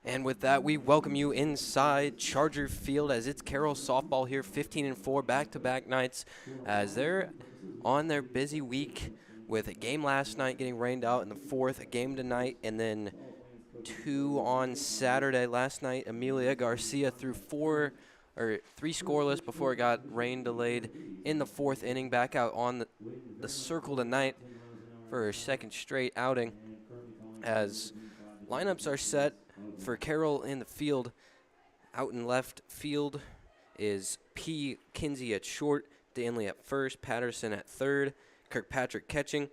And with that, we welcome you inside Charger Field as it's Carroll softball here, 15-4 back-to-back nights as they're on their busy week with a game last night getting rained out in the fourth, a game tonight, and then two on Saturday. Last night, Amelia Garcia threw three scoreless before it got rain delayed in the fourth inning. Back out on the circle tonight for her second straight outing as lineups are set for Carroll in the field. Out in left field is P. Kinsey at short, Danley at first, Patterson at third, Kirkpatrick catching,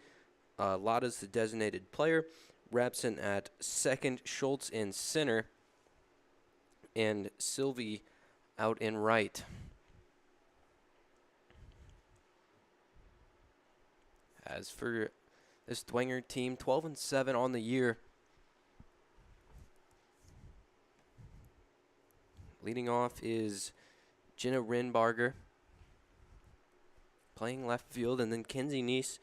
Lotta's the designated player, Rapson at second, Schultz in center, and Sylvie out in right. As for this Dwenger team, 12-7 on the year. Leading off is Jenna Rinbarger playing left field, and then Kenzie Neese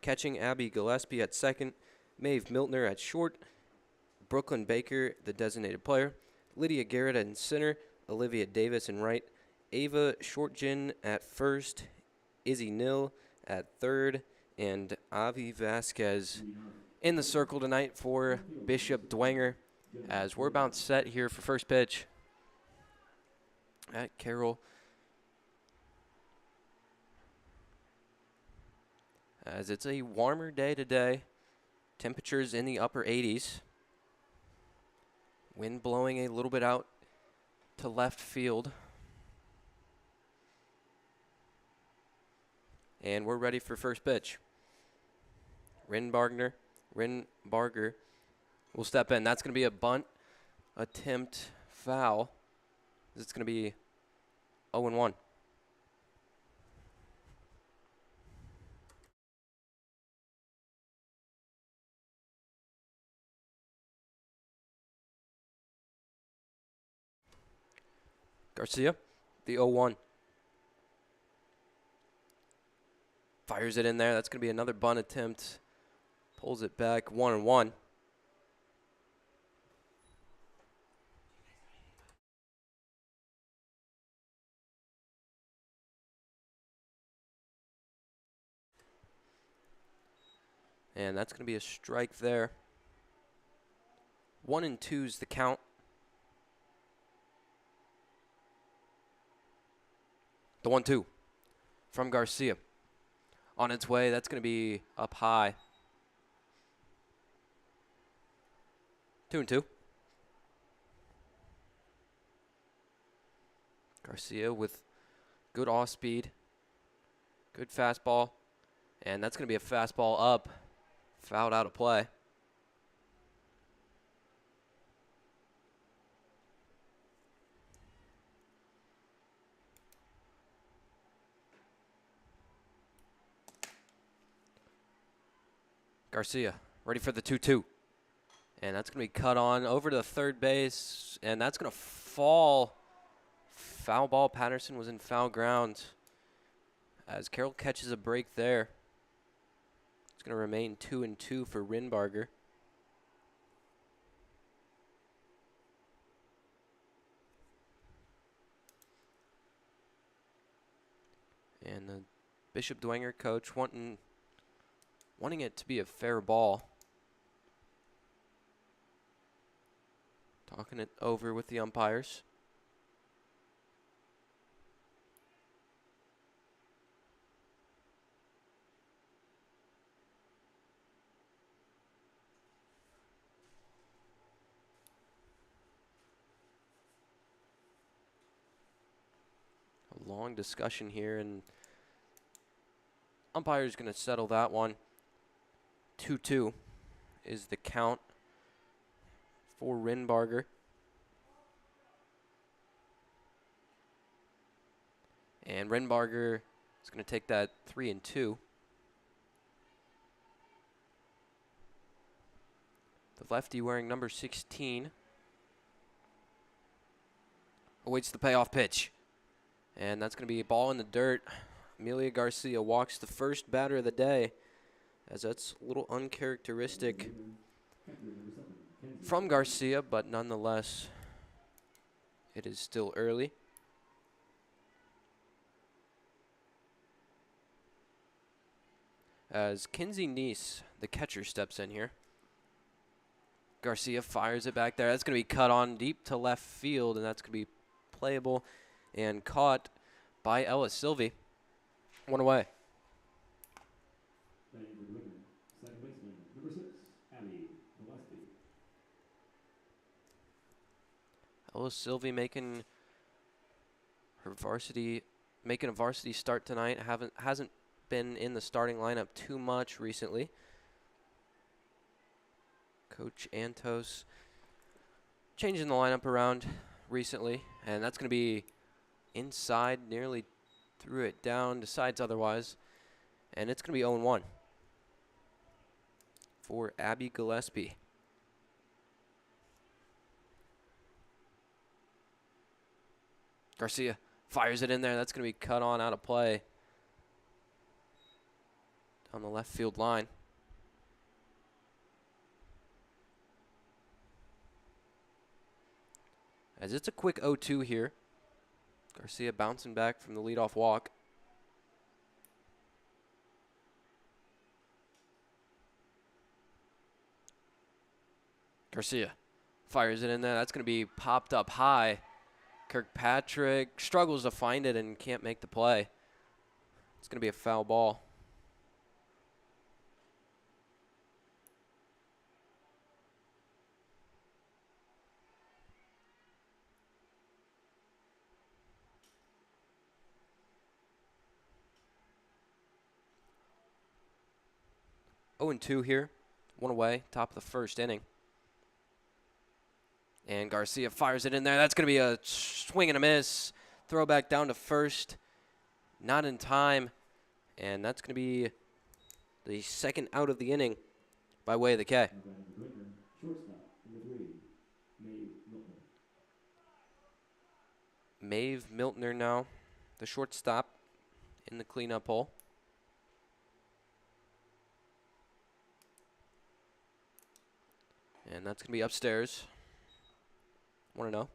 catching, Abby Gillespie at second, Maeve Miltner at short, Brooklyn Baker, the designated player, Lydia Garrett in center, Olivia Davis in right, Ava Shortgin at first, Izzy Nill at third, and Avi Vasquez in the circle tonight for Bishop Dwenger as we're about set here for first pitch at Carroll. As it's a warmer day today, temperatures in the upper 80s. Wind blowing a little bit out to left field. And we're ready for first pitch. Rinbarger will step in. That's going to be a bunt attempt foul. It's going to be 0-1. Garcia, the 0-1. Fires it in there. That's going to be another bunt attempt. Pulls it back, 1-1. And that's going to be a strike there. 1-2's the count. The 1-2 from Garcia. On its way, that's going to be up high. 2-2. Garcia with good off speed, good fastball, and that's going to be a fastball up, fouled out of play. Garcia ready for the 2-2. And that's going to be cut on over to third base, and that's going to fall. Foul ball. Patterson was in foul ground as Carroll catches a break there. It's going to remain 2-2 for Rinbarger. And the Bishop Dwenger coach wanting it to be a fair ball. Talking it over with the umpires. A long discussion here, and umpire's going to settle that one. 2-2 is the count for Rinbarger. And Rinbarger is going to take that 3-2. The lefty wearing number 16 awaits the payoff pitch. And that's going to be a ball in the dirt. Amelia Garcia walks the first batter of the day, as that's a little uncharacteristic from Garcia, but nonetheless, it is still early. As Kinsey Neese, the catcher, steps in here. Garcia fires it back there. That's going to be cut on deep to left field, and that's going to be playable and caught by Ellis Silvey. One away. Second baseman, number 6, Varsity. Ellis Silvey making a varsity start tonight. Hasn't been in the starting lineup too much recently. Coach Antos changing the lineup around recently, and that's going to be inside, nearly threw it down, decides otherwise, and it's going to be 0-1 for Abby Gillespie. Garcia fires it in there. That's going to be cut on out of play down the left field line. As it's a quick 0-2 here. Garcia bouncing back from the leadoff walk. Garcia fires it in there. That's going to be popped up high. Kirkpatrick struggles to find it and can't make the play. It's going to be a foul ball. Oh, 0-2 here. One away, top of the first inning. And Garcia fires it in there. That's going to be a swing and a miss. Throwback down to first. Not in time. And that's going to be the second out of the inning by way of the K. Dwenger, shortstop, number 3, Maeve Miltner now, the shortstop in the cleanup hole. And that's going to be upstairs. 1-0.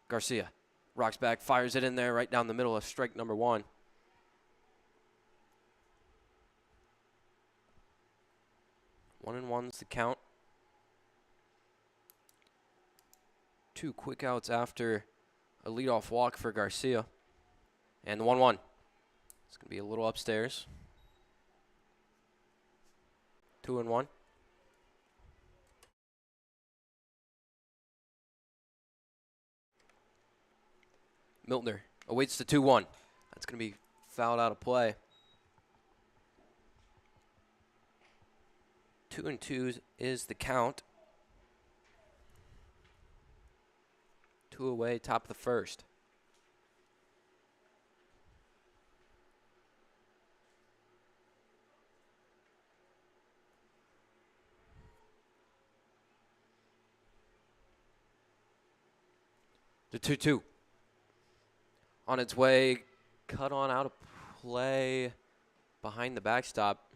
Garcia rocks back, fires it in there right down the middle of strike number 1. One and one's the count. 2 quick outs after a leadoff walk for Garcia. And the 1-1. It's going to be a little upstairs. 2-1. Miltner awaits the 2-1. That's going to be fouled out of play. 2-2 is the count. 2 away, top of the first. The 2-2. On its way, cut on out of play behind the backstop.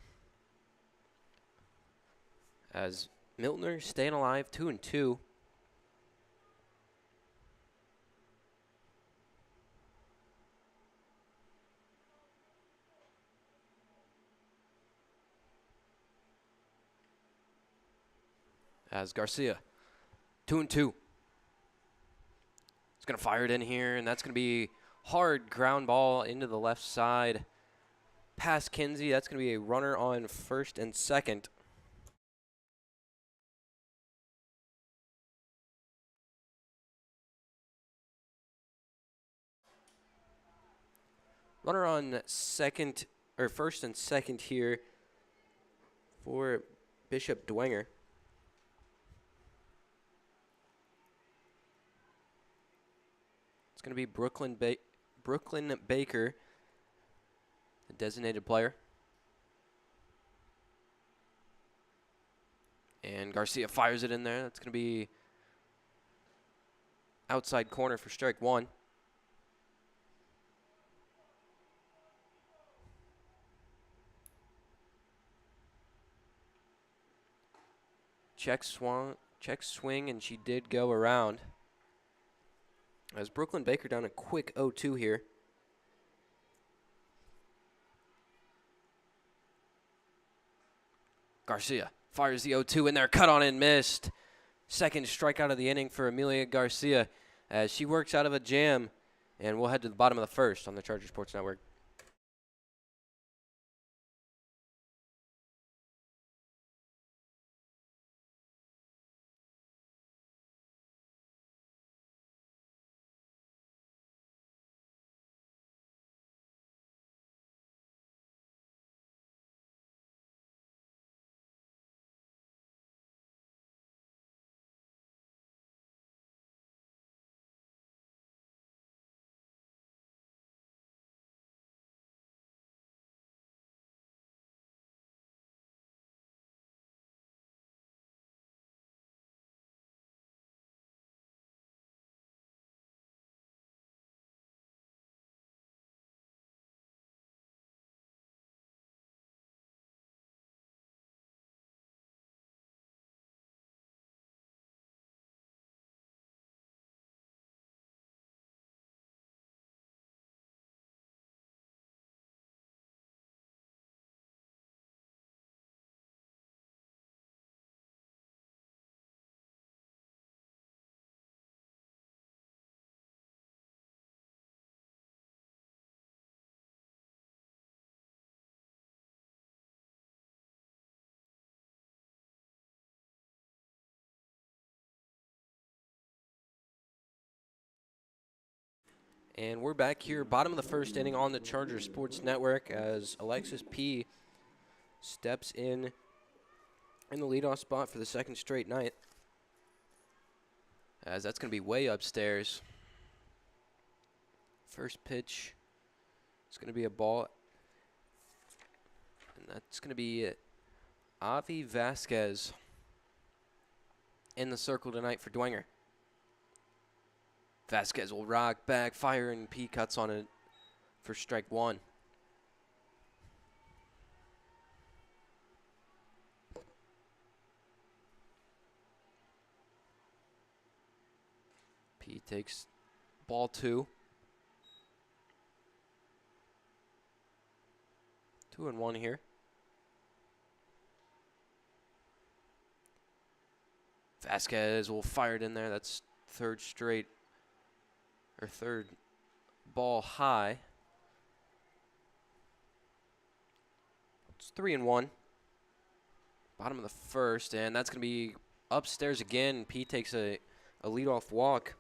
As Miltner staying alive, 2-2. As Garcia, 2-2. He's going to fire it in here, and that's going to be hard ground ball into the left side. Past Kinsey, that's going to be a runner on first and second. Runner on second, or first and second here for Bishop Dwenger. It's going to be Brooklyn Baker, the designated player. And Garcia fires it in there. That's going to be outside corner for strike 1. check swing, and she did go around. As Brooklyn Baker down a quick 0-2 here. Garcia fires the 0-2 in there, cut on and missed. Second strikeout of the inning for Amelia Garcia as she works out of a jam, and we'll head to the bottom of the first on the Charger Sports Network. And we're back here, bottom of the first inning on the Charger Sports Network as Alexis P. steps in the leadoff spot for the second straight night. As that's going to be way upstairs. First pitch is going to be a ball. And that's going to be Avi Vasquez in the circle tonight for Dwenger. Vasquez will rock back, fire, and P cuts on it for strike one. P takes ball two. 2-1 here. Vasquez will fire it in there. That's third ball high. It's 3-1. Bottom of the first, and that's going to be upstairs again. P takes a leadoff walk.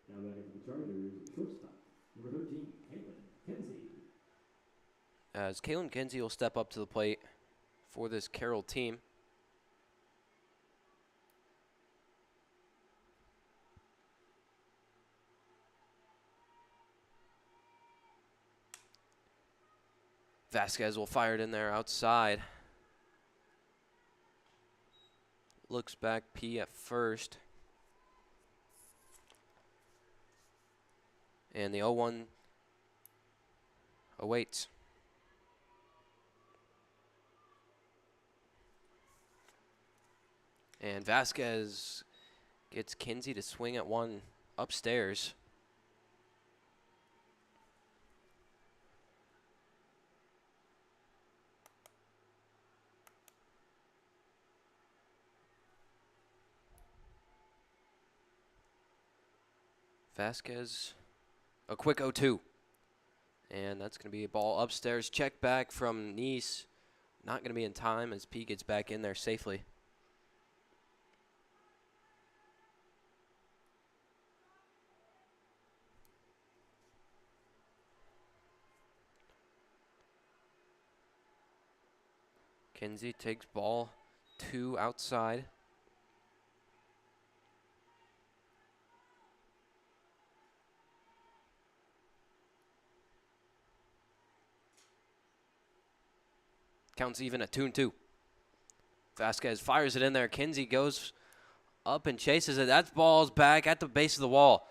Now batting for the Chargers, shortstop, number 13, Caitlin Kinsey. As Caitlin Kinsey will step up to the plate for this Carroll team. Vasquez will fire it in there outside. Looks back, P at first. And the 0-1 awaits. And Vasquez gets Kinsey to swing at one upstairs. Vasquez, a quick 0-2. And that's going to be a ball upstairs. Check back from Nice. Not going to be in time as P gets back in there safely. Kinsey takes ball two outside. Counts even at 2-2. Vasquez fires it in there. Kinsey goes up and chases it. That ball's back at the base of the wall.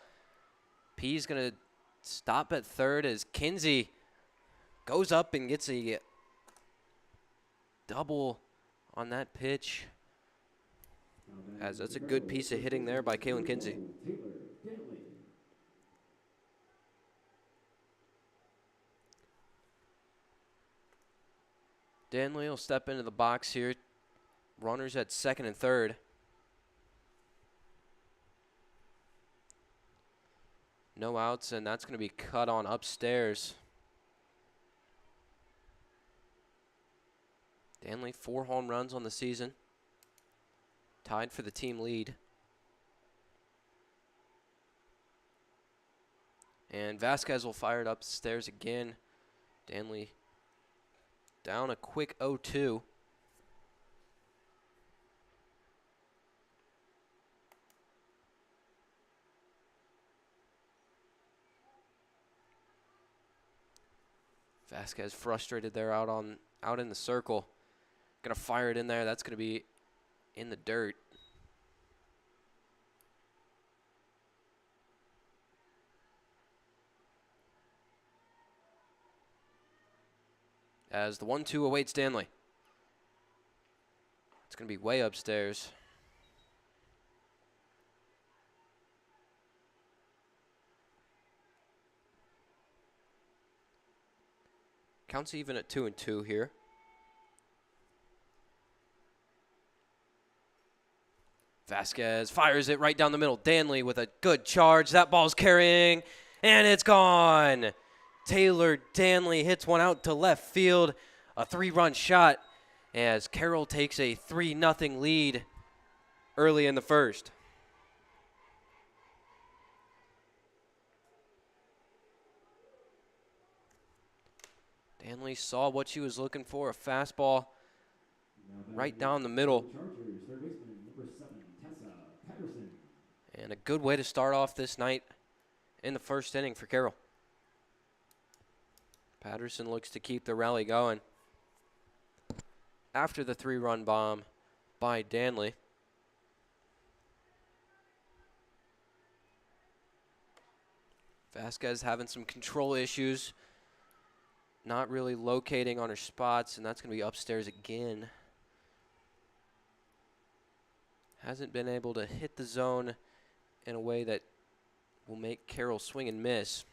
P's going to stop at third as Kinsey goes up and gets a double on that pitch. Now batting as that's for a good Carroll, piece of first hitting there baseman, by Kalen number Kinsey. 12, Taylor Danley. Danley will step into the box here. Runners at second and third. No outs, and that's going to be cut on upstairs. Danley, 4 home runs on the season. Tied for the team lead. And Vasquez will fire it upstairs again. Danley down a quick 0-2. Vasquez frustrated there out in the circle. Gonna fire it in there. That's gonna be in the dirt. As the 1-2 awaits Danley. It's gonna be way upstairs. Counts even at 2-2 here. Vasquez fires it right down the middle. Danley with a good charge. That ball's carrying, and it's gone. Taylor Danley hits one out to left field. A 3-run shot as Carroll takes a 3-0 lead early in the first. Danley saw what she was looking for, a fastball right down the middle. Chargers, third baseman, number 7, Tessa Patterson. And a good way to start off this night in the first inning for Carroll. Patterson looks to keep the rally going after the 3-run bomb by Danley. Vasquez having some control issues, not really locating on her spots, and that's going to be upstairs again. Hasn't been able to hit the zone in a way that will make Carroll swing and miss.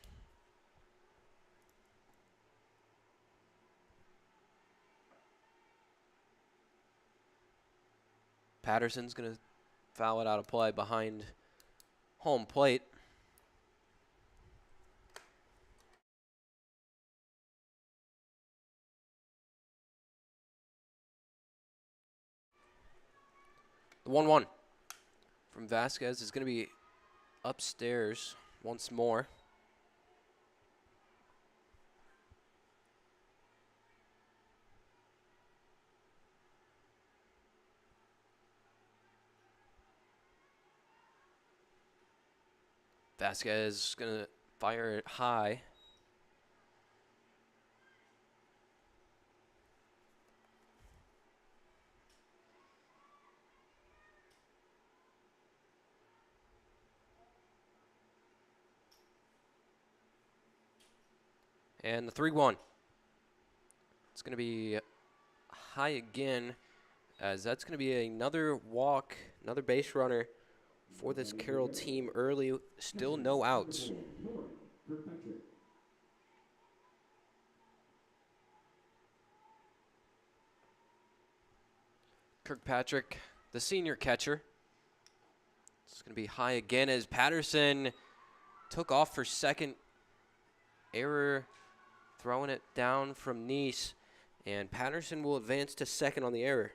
Patterson's going to foul it out of play behind home plate. The 1-1 from Vasquez is going to be upstairs once more. Vasquez is going to fire it high. And the 3-1. It's going to be high again, as that's going to be another walk, another base runner for this Carroll team early. Still no outs. Kirkpatrick, the senior catcher. It's going to be high again as Patterson took off for second. Error throwing it down from Nice, and Patterson will advance to second on the error.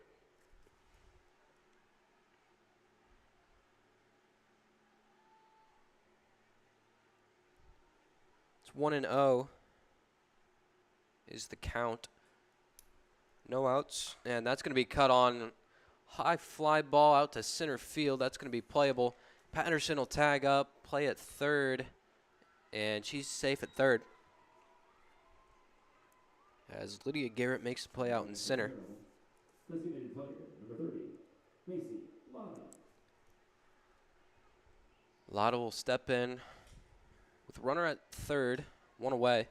It's 1-0 is the count. No outs, and that's going to be cut on. High fly ball out to center field. That's going to be playable. Patterson will tag up, play at third, and she's safe at third. As Lydia Garrett makes the play out in center. Designated player, number 30, Macy Lotta. Lotta will step in with runner at third, one away.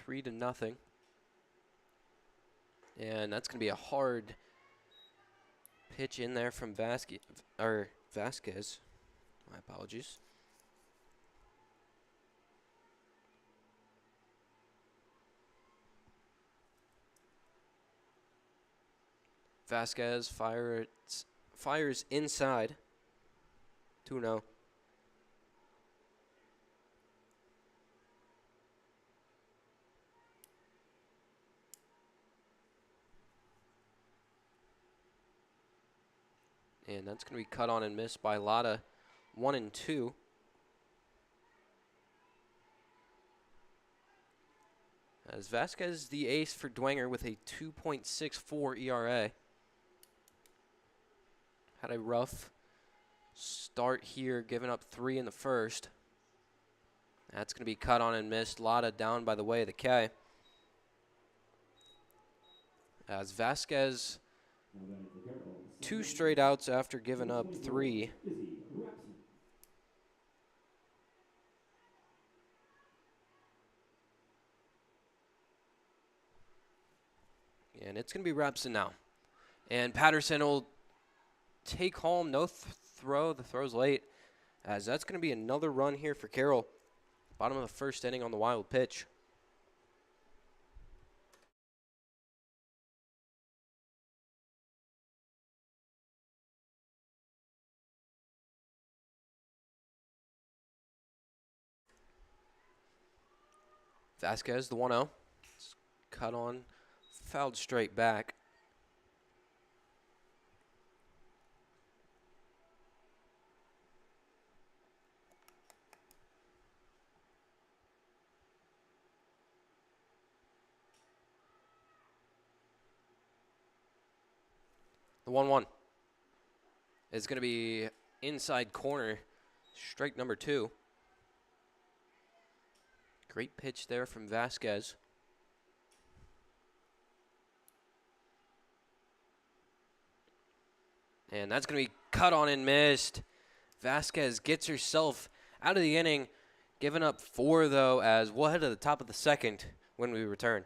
3-0. And that's going to be a hard pitch in there from Vasquez. My apologies. Vasquez fires inside. 2-0. And that's going to be cut on and missed by Lotta. 1-2. As Vasquez the ace for Dwenger with a 2.64 ERA. Had a rough start here, giving up 3 in the first. That's going to be cut on and missed. Lotta down by the way of the K. As Vasquez, 2 straight outs after giving up 3. And it's going to be Repson now. And Patterson will take home. No throw. The throw's late. As that's going to be another run here for Carroll. Bottom of the first inning on the wild pitch. Vasquez, the 1-0. Cut on. Fouled straight back. The 1-1 is going to be inside corner, strike number 2. Great pitch there from Vasquez. And that's going to be cut on and missed. Vasquez gets herself out of the inning, giving up 4, though, as we'll head to the top of the second when we return.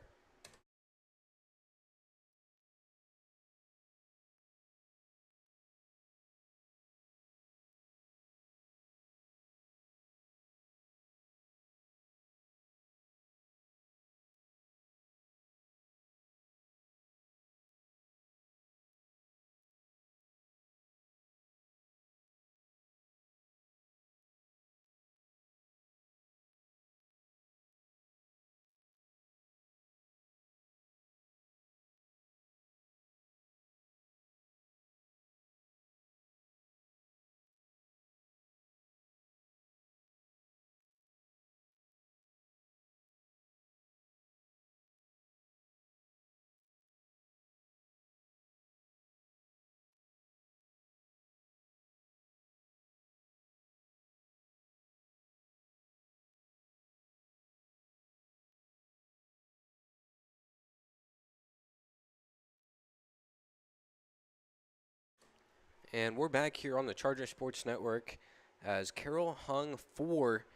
And we're back here on the Charger Sports Network as Carroll hung 4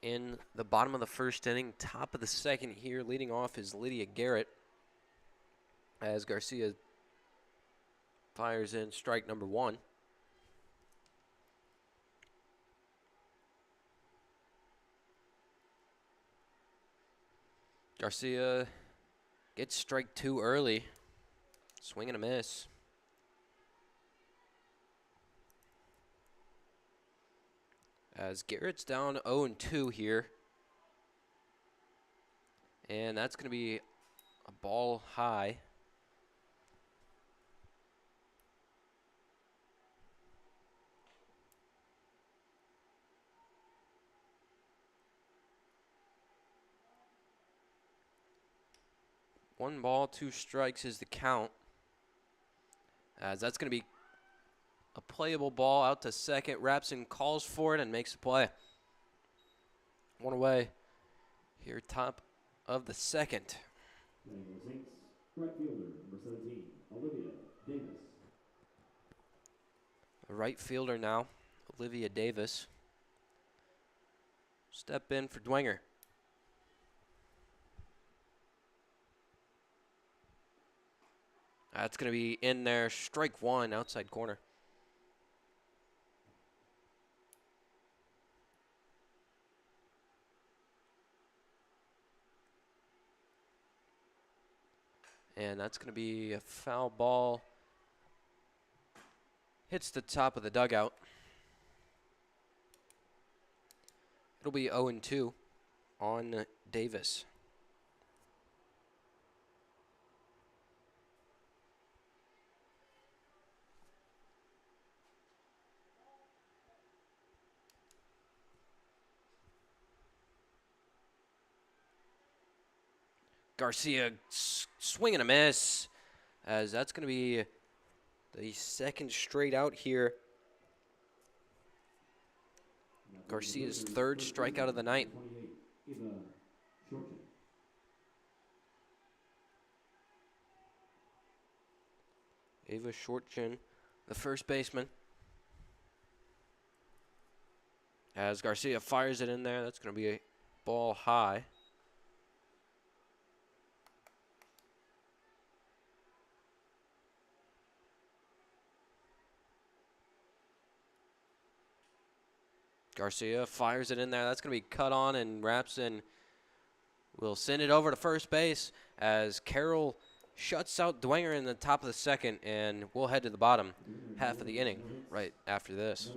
in the bottom of the first inning. Top of the second here, leading off is Lydia Garrett as Garcia fires in strike number 1. Garcia gets strike 2 early. Swing and a miss. As Garrett's down 0-2 here. And that's going to be a ball high. One ball, 2 strikes is the count. As that's going to be a playable ball out to second. Rapson calls for it and makes the play. 1 away here, top of the second. Right fielder, number 17, Olivia Davis. The right fielder now, Olivia Davis. Step in for Dwenger. That's going to be in there. Strike one, outside corner. And that's going to be a foul ball. Hits the top of the dugout. It'll be 0-2 on Davis. Garcia swing and a miss, as that's going to be the second straight out here. Garcia's third strikeout of the night. 28, Ava Shorten. Ava Shortchin, the first baseman. As Garcia fires it in there, that's going to be a ball high. Garcia fires it in there. That's going to be cut on and wraps in. We'll send it over to first base as Carroll shuts out Dwenger in the top of the second, and we'll head to the bottom half of the inning right after this.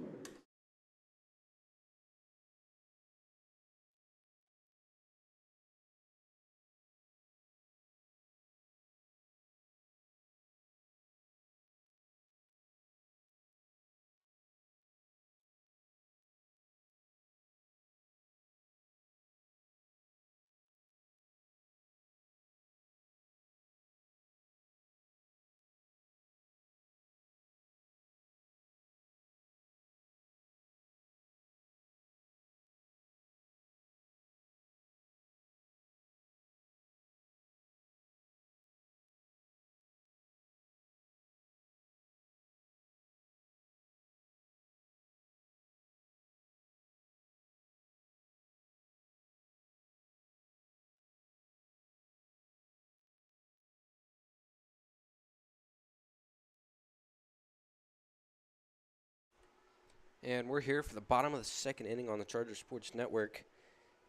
And we're here for the bottom of the second inning on the Charger Sports Network.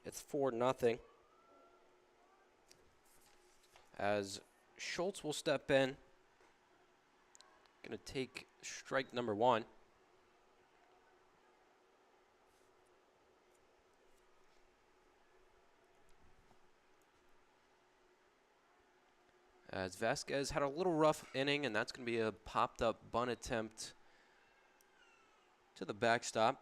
It's 4-0. As Schultz will step in. Going to take strike number one. As Vasquez had a little rough inning, and that's going to be a popped-up bunt attempt to the backstop.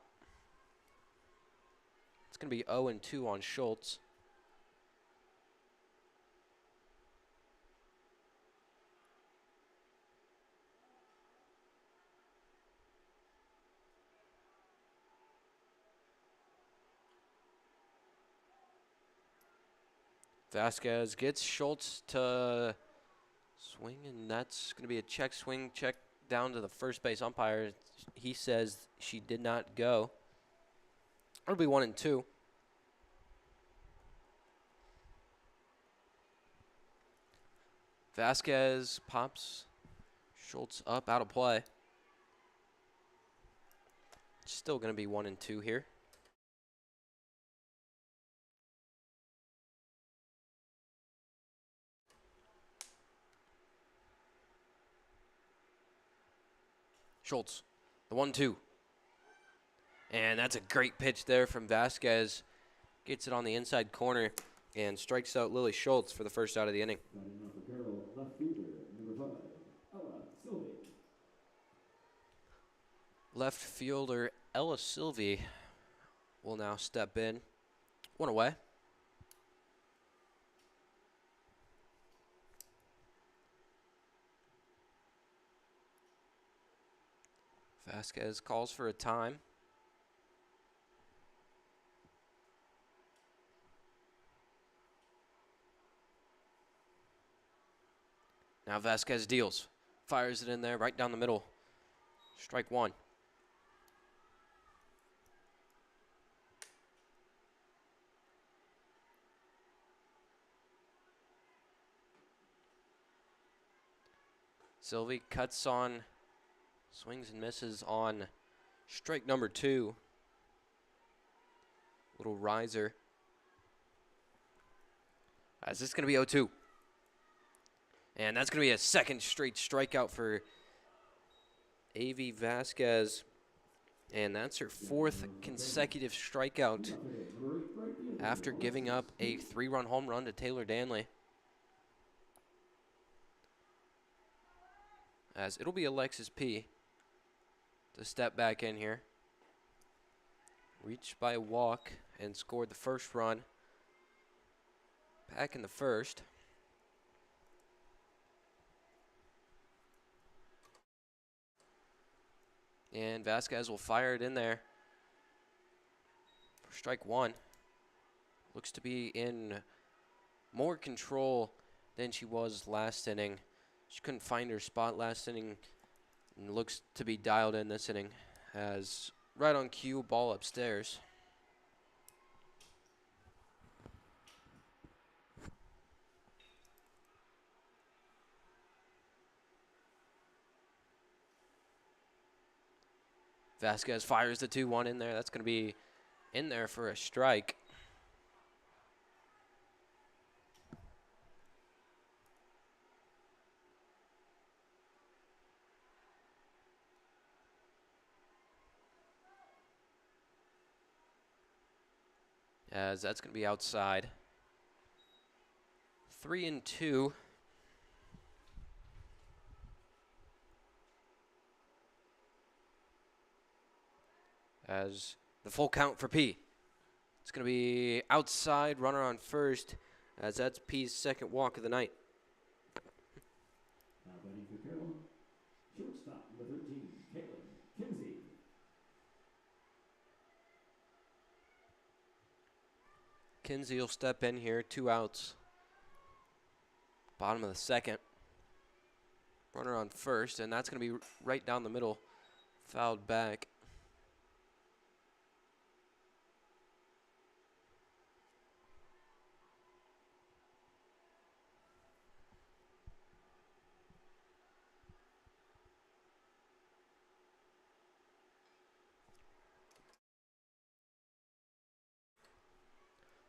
It's going to be 0-2 on Schultz. Vasquez gets Schultz to swing, and that's going to be a check swing, check down to the first base umpire. He says she did not go. It'll be 1-2. Vasquez pops Schultz up, out of play. Still going to be 1-2 here. Schultz, the 1-2. And that's a great pitch there from Vasquez. Gets it on the inside corner and strikes out Lily Schultz for the first out of the inning. Batting off for Carroll, left fielder, number 5, Ella Sylvie. Left fielder Ella Sylvie will now step in. One away. Vasquez calls for a time. Now Vasquez deals. Fires it in there right down the middle. Strike one. Sylvie cuts on, swings and misses on strike number 2. Little riser. As this is going to be 0-2. And that's going to be a second straight strikeout for A.V. Vasquez. And that's her 4th consecutive strikeout after giving up a 3-run home run to Taylor Danley. As it'll be Alexis P. to step back in here. Reached by a walk and scored the first run back in the first. And Vasquez will fire it in there for strike 1. Looks to be in more control than she was last inning. She couldn't find her spot last inning and looks to be dialed in this inning. As right on cue, ball upstairs. Vasquez fires the 2-1 in there. That's going to be in there for a strike. As that's going to be outside. 3-2. As the full count for P. It's going to be outside, runner on first, as that's P's second walk of the night. Now batting for Carroll, shortstop number 13, Caitlin Kinsey. Kinsey will step in here, 2 outs. Bottom of the second. Runner on first, and that's going to be right down the middle, fouled back.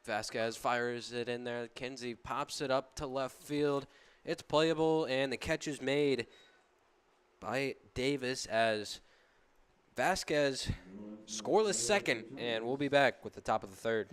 Vasquez fires it in there. Kinsey pops it up to left field. It's playable, and the catch is made by Davis as Vasquez scoreless second, and we'll be back with the top of the third.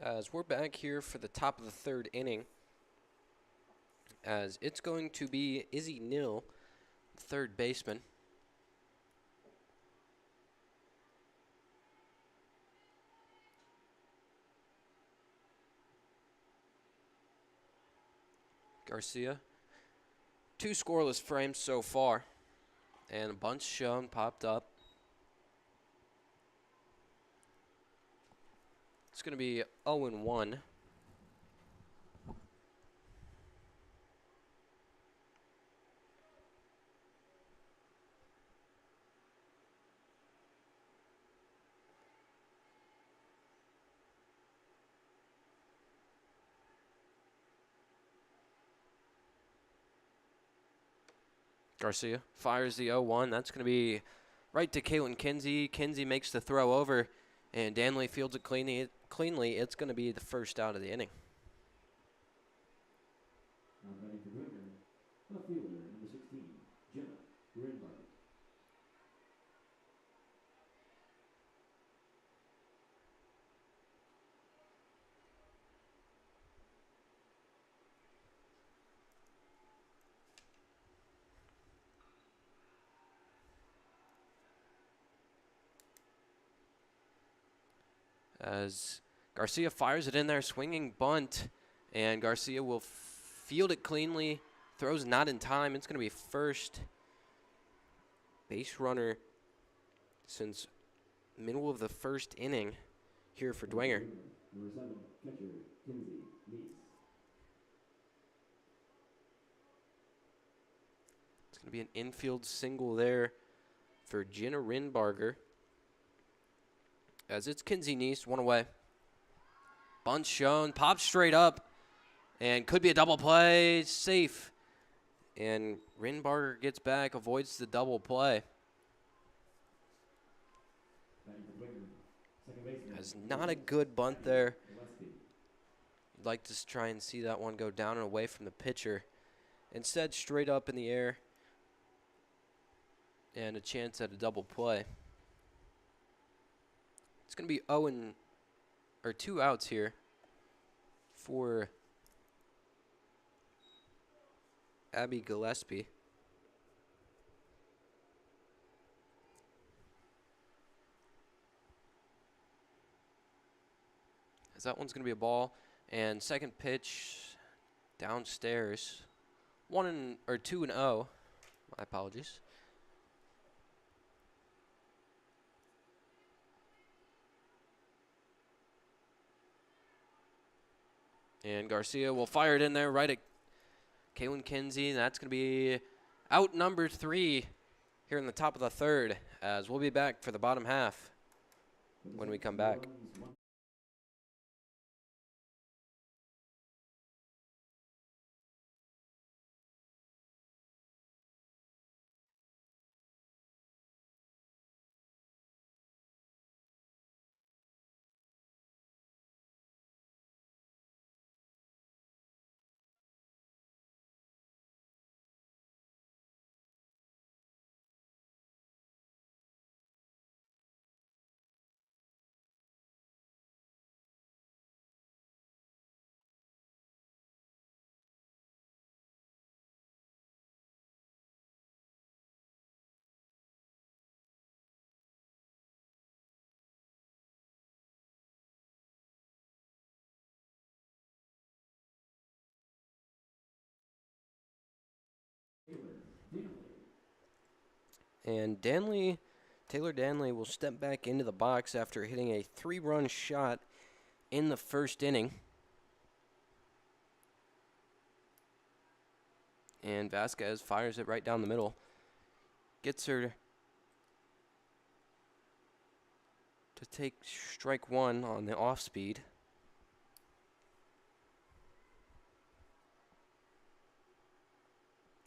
As we're back here for the top of the third inning, as it's going to be Izzy Nill, third baseman. Garcia. 2 scoreless frames so far, and a bunch shown popped up. It's going to be 0-1. Garcia fires the 0-1. That's going to be right to Caitlin Kinsey. Kinsey makes the throw over, and Danley fields it cleanly. It's going to be the first out of the inning. Now batting for Dwenger, left fielder, number 16, Jenna Rinbarger. As Garcia fires it in there, swinging bunt, and Garcia will field it cleanly. Throws not in time. It's going to be first base runner since middle of the first inning here for Dwenger. Number 7, catcher, Kinsey Neese. It's going to be an infield single there for Jenna Rinbarger. As it's Kinsey Neese, one away. Bunt shown, pops straight up, and could be a double play, safe. And Rinbarger gets back, avoids the double play. That's not a good bunt there. You'd like to try and see that one go down and away from the pitcher. Instead, straight up in the air, and a chance at a double play. It's going to be 2 outs here for Abby Gillespie. As that one's going to be a ball, and second pitch downstairs. 2-0. My apologies. And Garcia will fire it in there right at Caitlin Kinsey. That's going to be out number 3 here in the top of the third, as we'll be back for the bottom half when we come back. And Taylor Danley will step back into the box after hitting a 3-run shot in the first inning. And Vasquez fires it right down the middle. Gets her to take strike 1 on the off speed.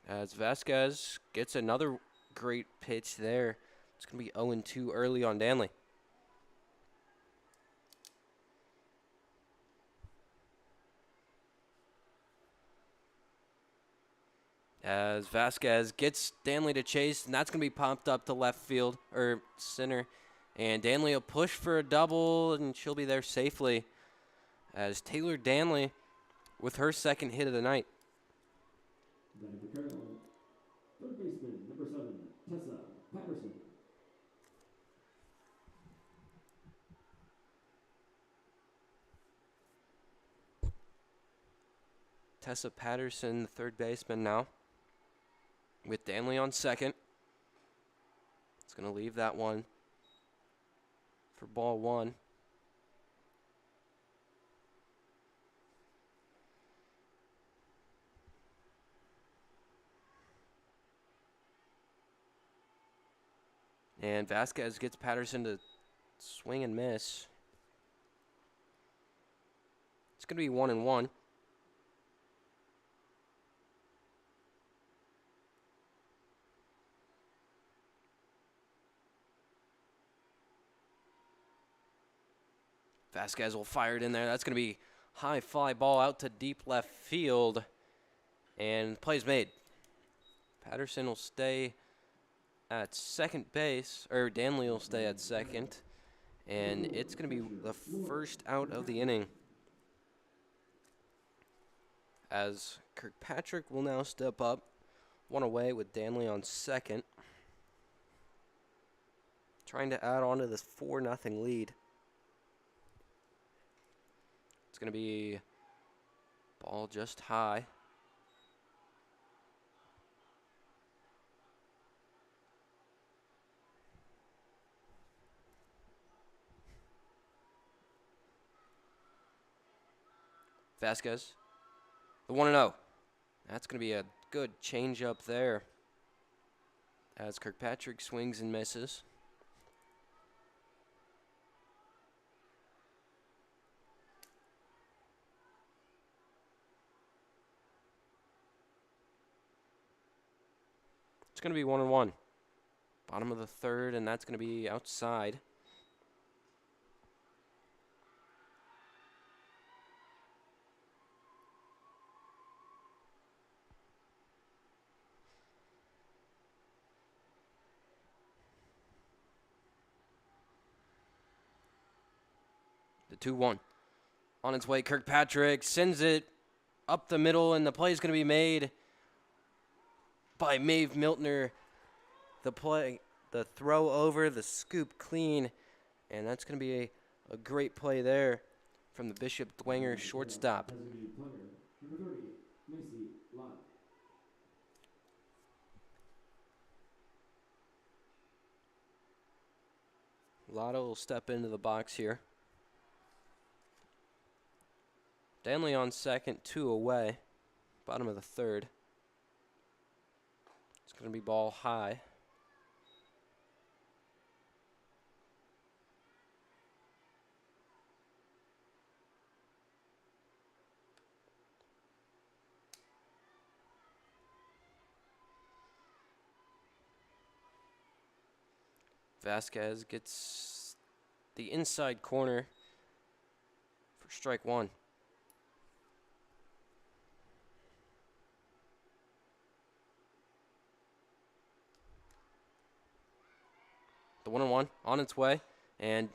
As Vasquez gets another great pitch there. It's going to be 0-2 early on Danley. As Vasquez gets Danley to chase, and that's going to be popped up to left field, or center. And Danley will push for a double, and she'll be there safely. As Taylor Danley with her second hit of the night. Batting for Carroll, third baseman, number 7, Tessa Patterson. Tessa Patterson, the third baseman now, with Danley on second. It's going to leave that one for ball 1. And Vasquez gets Patterson to swing and miss. It's going to be 1-1. Vasquez will fire it in there. That's going to be high fly ball out to deep left field. And play's made. Patterson will stay at second base, or Danley will stay at second. And it's going to be the first out of the inning, as Kirkpatrick will now step up, one away with Danley on second, trying to add on to this 4-0 lead. It's going to be ball just high. Vasquez, the 1-0. That's going to be a good changeup there, as Kirkpatrick swings and misses. It's going to be 1-1. Bottom of the third, and that's going to be outside. The 2-1. On its way, Kirkpatrick sends it up the middle, and the play is going to be made by Maeve Miltner. The throw over, the scoop clean, and that's going to be a great play there from the Bishop Dwenger shortstop. Lotto will step into the box here. Danley on second, 2 away. Bottom of the third. It's going to be ball high. Vasquez gets the inside corner for strike one. The 1-1 on its way, and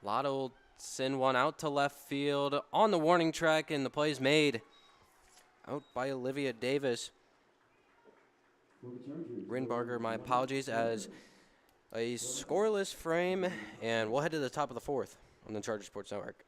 Lotto will send one out to left field on the warning track, and the play's made out by Olivia Davis. Rinbarger, my apologies, as a scoreless frame, and we'll head to the top of the fourth on the Charger Sports Network.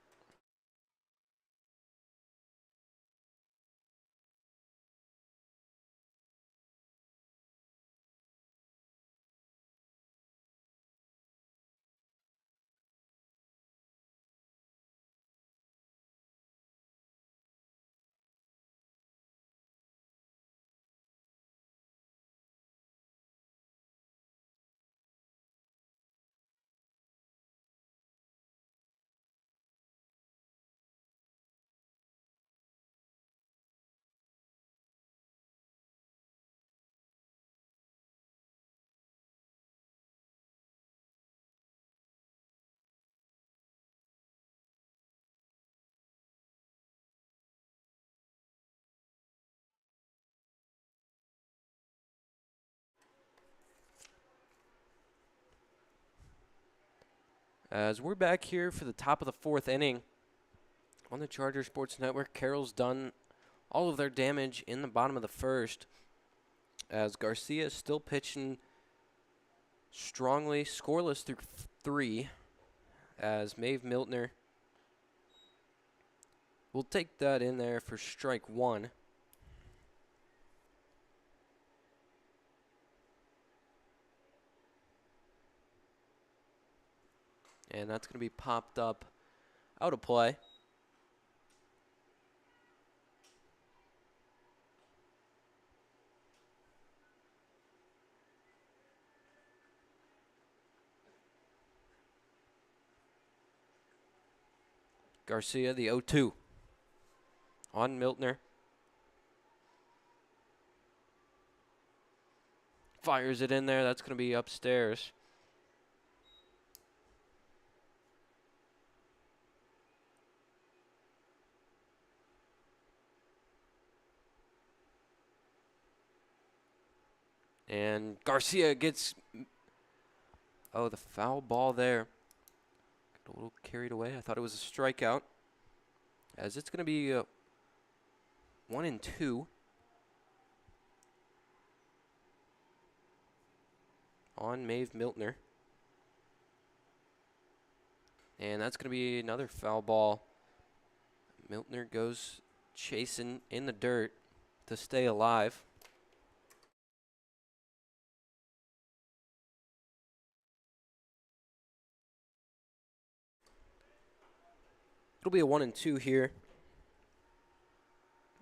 As we're back here for the top of the fourth inning on the Charger Sports Network, Carroll's done all of their damage in the bottom of the first, as Garcia is still pitching strongly, scoreless through 3, as Maeve Miltner will take that in there for strike 1. And that's going to be popped up out of play. Garcia, the 0-2 on Miltner. Fires it in there. That's going to be upstairs. And Garcia gets, oh, the foul ball there. Got a little carried away. I thought it was a strikeout. As it's going to be 1-2 on Maeve Miltner. And that's going to be another foul ball. Miltner goes chasing in the dirt to stay alive. It'll be a 1-2 here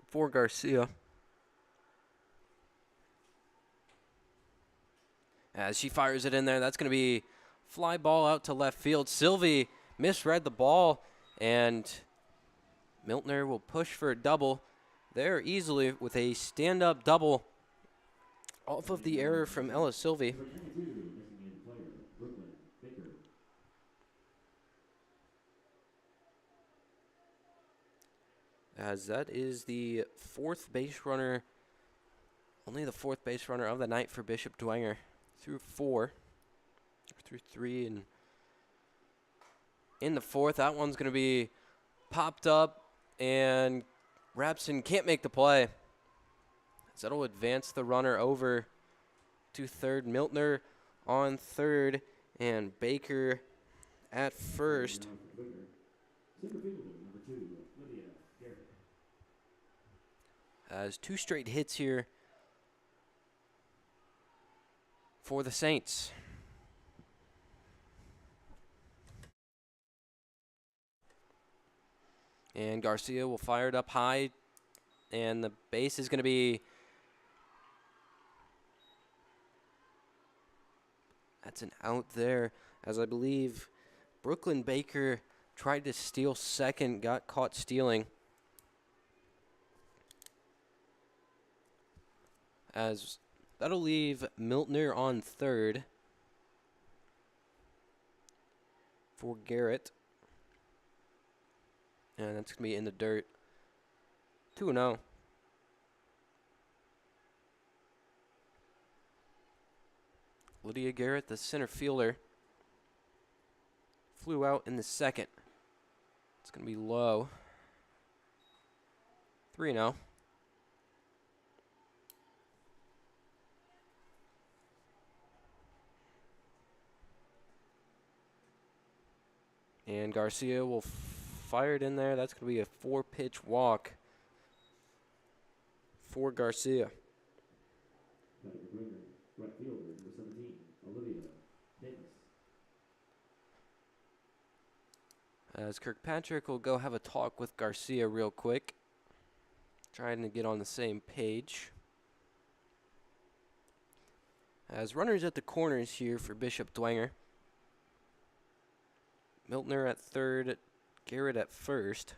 for Garcia. As she fires it in there, that's going to be fly ball out to left field. Sylvie misread the ball, and Miltner will push for a double there easily with a stand-up double off of the error from Ella Sylvie. Number 22, missing in player, Brooklyn Baker. As that is the fourth base runner, only the fourth base runner of the night for Bishop Dwenger. Through three, and in the fourth, that one's going to be popped up, and Rapson can't make the play. So that'll advance the runner over to third. Miltner on third, and Baker at first. Center fielder, number 2, Lydia Garrett. As two straight hits here for the Saints. And Garcia will fire it up high, and the base is going to be, that's an out there, as I believe Brooklyn Baker tried to steal second, got caught stealing. As that'll leave Miltner on third for Garrett. And that's going to be in the dirt. 2-0. Lydia Garrett, the center fielder, flew out in the second. It's going to be low. 3-0. And Garcia will fire it in there. That's going to be a 4-pitch walk for Garcia. Right fielder, number 17, Olivia Davis. As Kirkpatrick will go have a talk with Garcia real quick, trying to get on the same page. As runners at the corners here for Bishop Dwenger. Miltner at third, Garrett at first.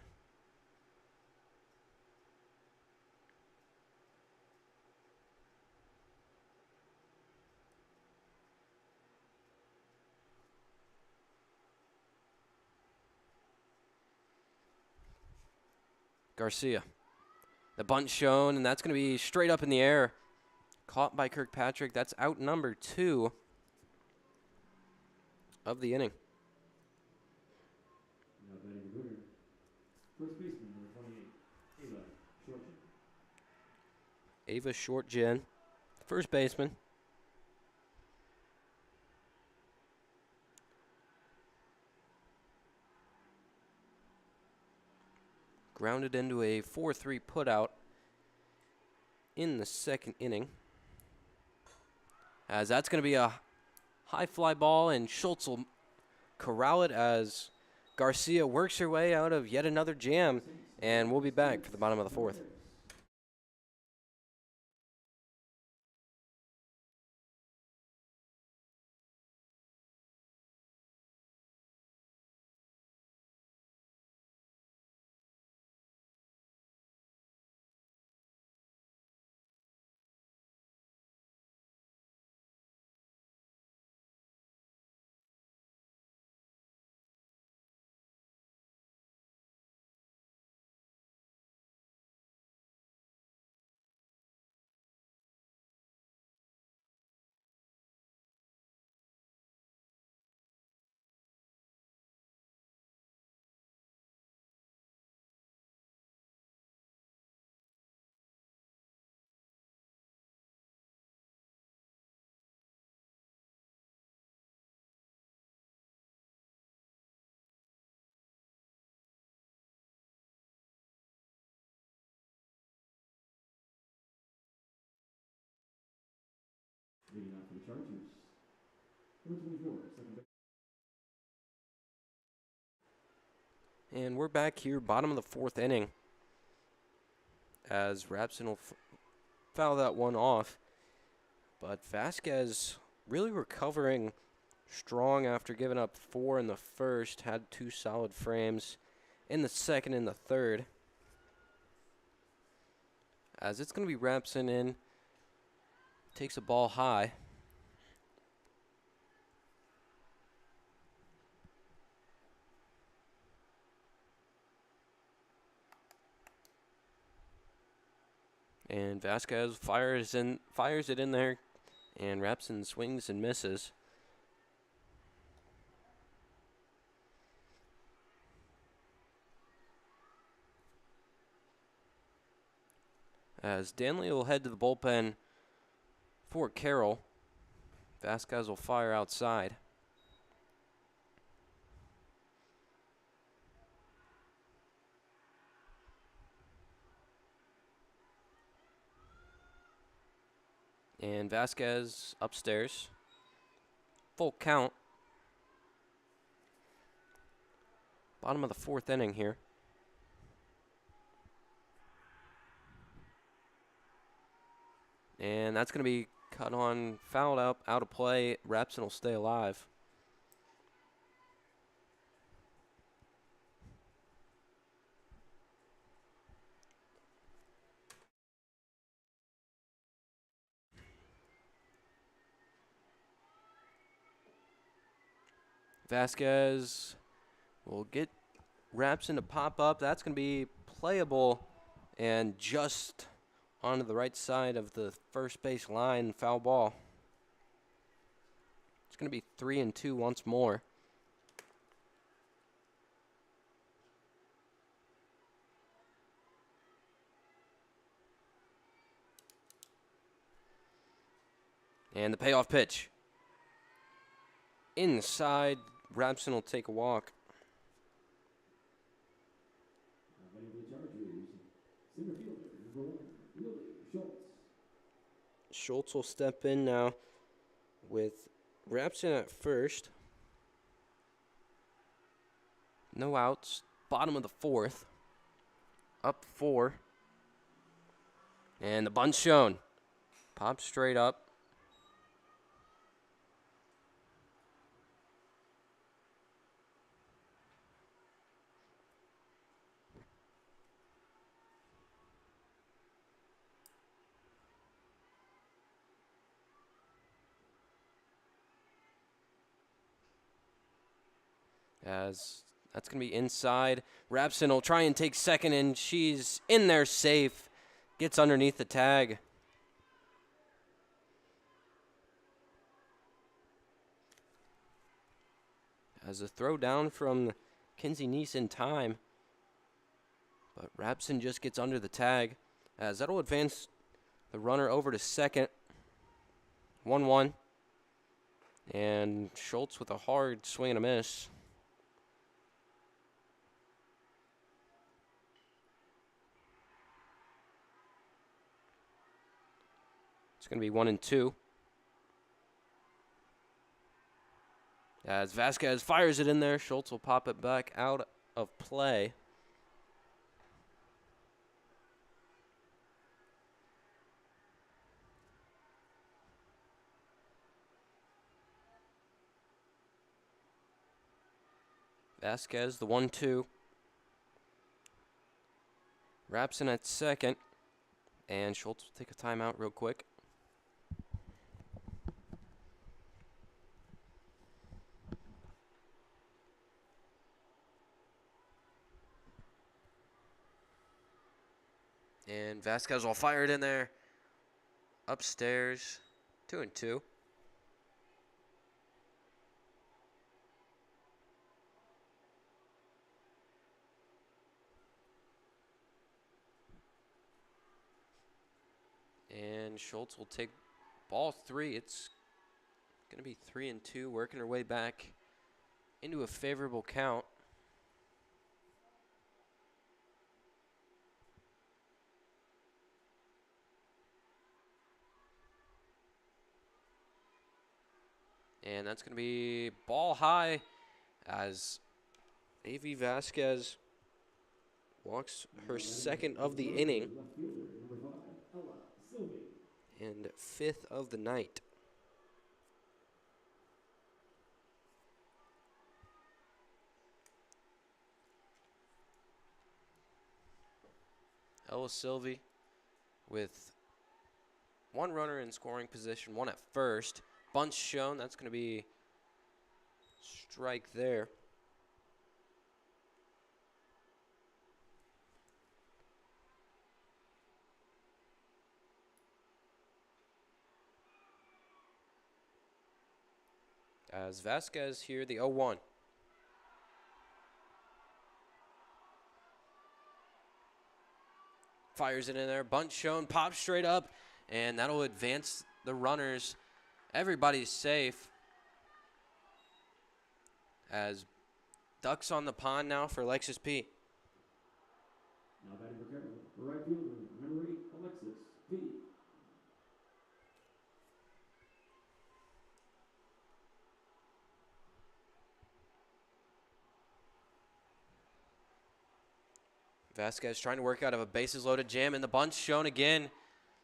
Garcia. The bunt shown, and that's going to be straight up in the air. Caught by Kirkpatrick. That's out number 2 of the inning. Now batting the winner, first baseman, number 28, Ava Shortgen. Ava Shortgen, first baseman. Grounded into a 4-3 putout in the second inning. As that's going to be a high fly ball, and Schultz will corral it as Garcia works her way out of yet another jam, and we'll be back for the bottom of the fourth. Chargers. Number 24, second base. And we're back here, bottom of the fourth inning, as Rapson will foul that one off. But Vasquez really recovering strong after giving up 4 in the first. Had 2 solid frames in the second and the third. As it's going to be Rapson in. Takes a ball high. And Vasquez fires it in there, and Rapson swings and misses. As Danley will head to the bullpen for Carroll, Vasquez will fire outside. And Vasquez upstairs. Full count. Bottom of the fourth inning here. And that's going to be cut on, fouled up, out of play. Rapson will stay alive. Vasquez will get Rapson to pop up. That's going to be playable and just onto the right side of the first base line. Foul ball. It's going to be 3-2 once more. And the payoff pitch. Inside, Rapson will take a walk. Center fielder, number 1, Willie Schultz. Schultz will step in now with Rapson at first. No outs. Bottom of the fourth. Up 4. And the bunt shown. Pops straight up. As that's going to be inside. Rapson will try and take second, and she's in there safe. Gets underneath the tag. As a throw down from Kinsey Neese in time. But Rapson just gets under the tag. As that'll advance the runner over to second. 1-1. And Schultz with a hard swing and a miss. It's going to be 1-2. As Vasquez fires it in there, Schultz will pop it back out of play. Vasquez, the 1-2. Rapson at second. And Schultz will take a timeout real quick. And Vasquez will fire it in there. Upstairs. 2-2. And Schultz will take ball 3. It's going to be 3-2, working her way back into a favorable count. And that's going to be ball high as A.V. Vasquez walks her second of the inning Left fielder, number 5, Ella Sylvie. and fifth of the night. Ella Sylvie with one runner in scoring position, one at first. Bunt shown, that's going to be strike there. As Vasquez here, the 0-1. Fires it in there, bunt shown, pops straight up, and that'll advance the runners. Everybody's safe. As ducks on the pond now for Alexis P. Now batting for Carroll, right fielder, number 8, Alexis P. Vasquez trying to work out of a bases loaded jam, and the bunt's shown again.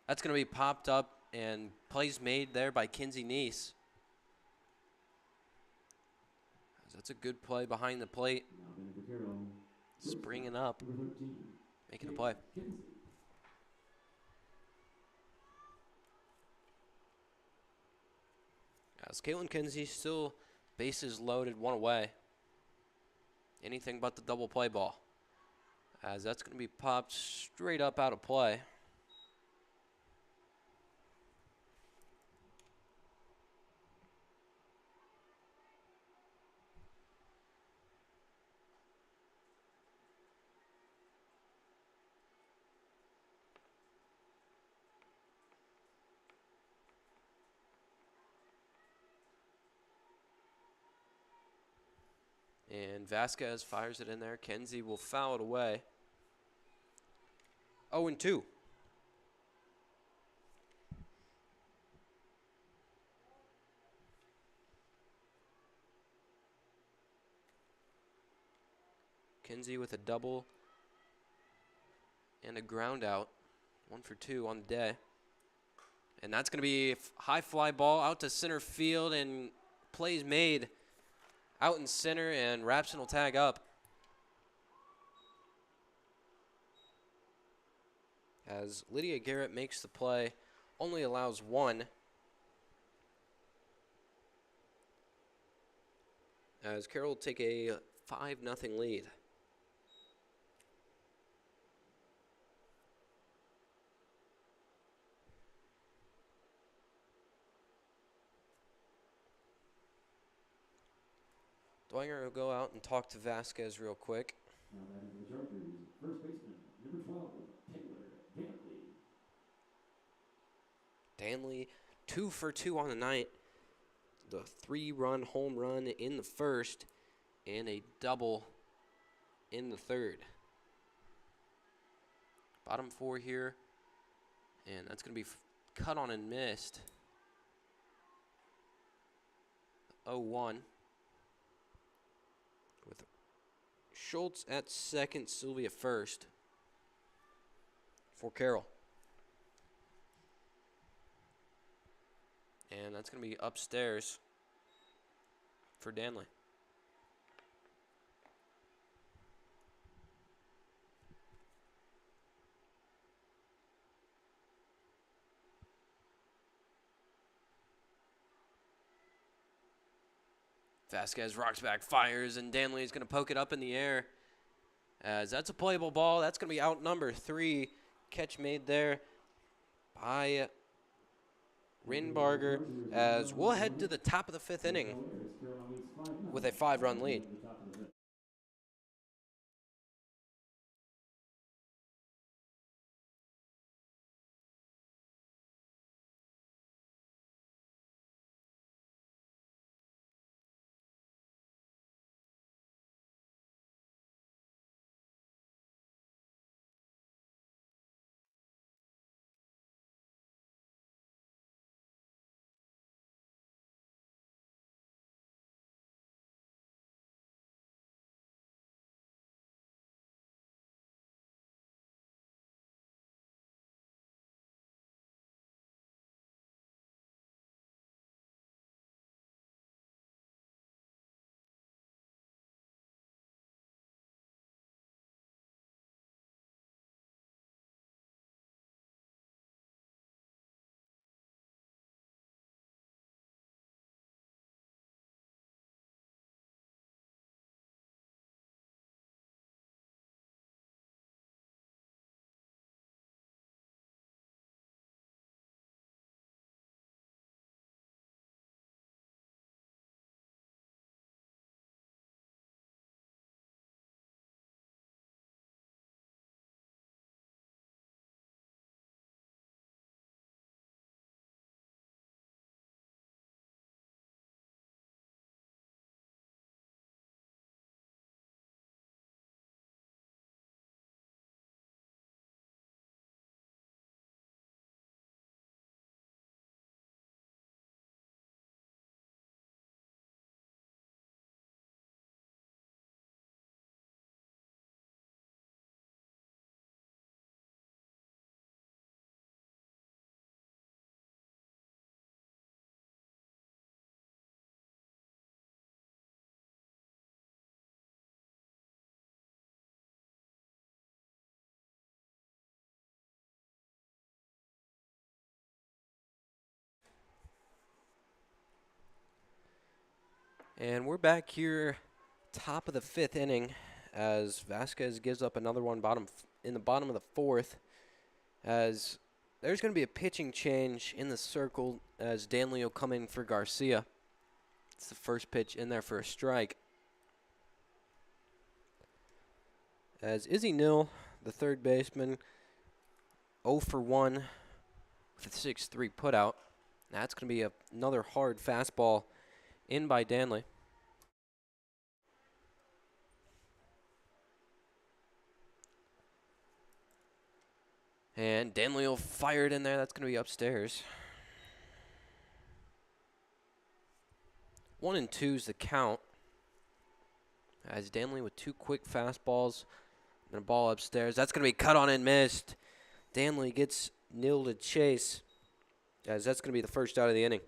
That's going to be popped up, and plays made there by Kinsey Neese. That's a good play behind the plate. Now batting for Carroll, Springing up, number 13, making the play. Kinsey. As Caitlin Kinsey still bases loaded, one away. Anything but the double play ball. As that's going to be popped straight up out of play. And Vasquez fires it in there. Kinsey will foul it away. 0-2. Kinsey with a double and a ground out. 1 for 2 on the day. And that's going to be a high fly ball out to center field, and plays made out in center, and Rapson will tag up. As Lydia Garrett makes the play, only allows one. As Carroll will take a 5-0 lead. Dwenger will go out and talk to Vasquez real quick. Now batting for the Chargers, first baseman, number 12, Taylor Danley. Danley, 2 for 2 on the night. The 3-run home run in the first and a double in the third. Bottom 4 here, and that's going to be cut on and missed. 0-1. With Schultz at second, Sylvia first for Carroll. And that's going to be upstairs for Danley. Vasquez rocks back, fires, and Danley is going to poke it up in the air. As that's a playable ball. That's going to be out number 3. Catch made there by Rinbarger, as we'll head to the top of the 5th inning with a 5-run lead. And we're back here, top of the 5th inning, as Vasquez gives up another one in the bottom of the 4th, as there's going to be a pitching change in the circle as Danley will come in for Garcia. It's the first pitch in there for a strike. As Izzy Nil, the third baseman, 0 for 1 with a 6-3 putout. That's going to be another hard fastball in by Danley. And Danley will fire it in there. That's going to be upstairs. 1-2 is the count. As Danley with 2 quick fastballs and a ball upstairs. That's going to be cut on and missed. Danley gets Nil to chase, as that's going to be the first out of the inning.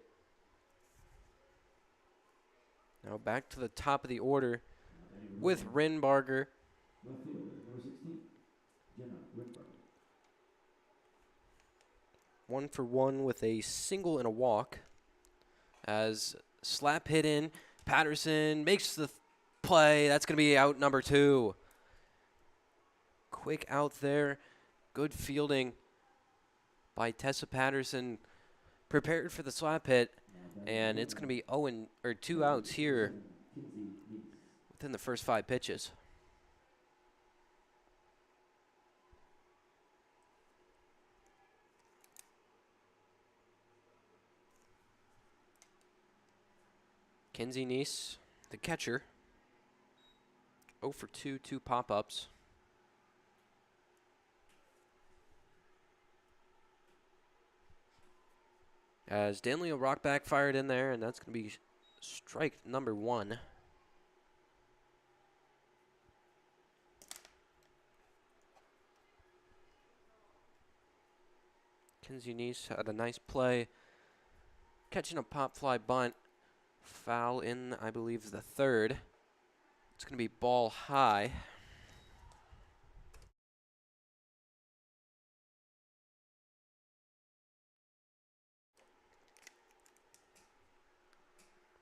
Now back to the top of the order with Rinbarger. Left fielder, number 16, Jenna Whitburn. 1 for 1 with a single and a walk. As slap hit in, Patterson makes the play. That's going to be out number 2. Quick out there. Good fielding by Tessa Patterson. Prepared for the slap hit. And it's going to be 2 outs here within the first 5 pitches. Kinsey Neese, the catcher, 0 for 2, 2 pop-ups. As Danley will rock back, fired in there, and that's going to be strike number 1. Kinsey Neese had a nice play, catching a pop fly bunt. Foul in, I believe, the 3rd. It's going to be ball high.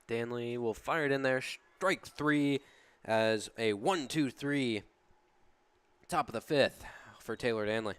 Danley will fire it in there. Strike 3 as a 1-2-3. Top of the 5th for Taylor Danley.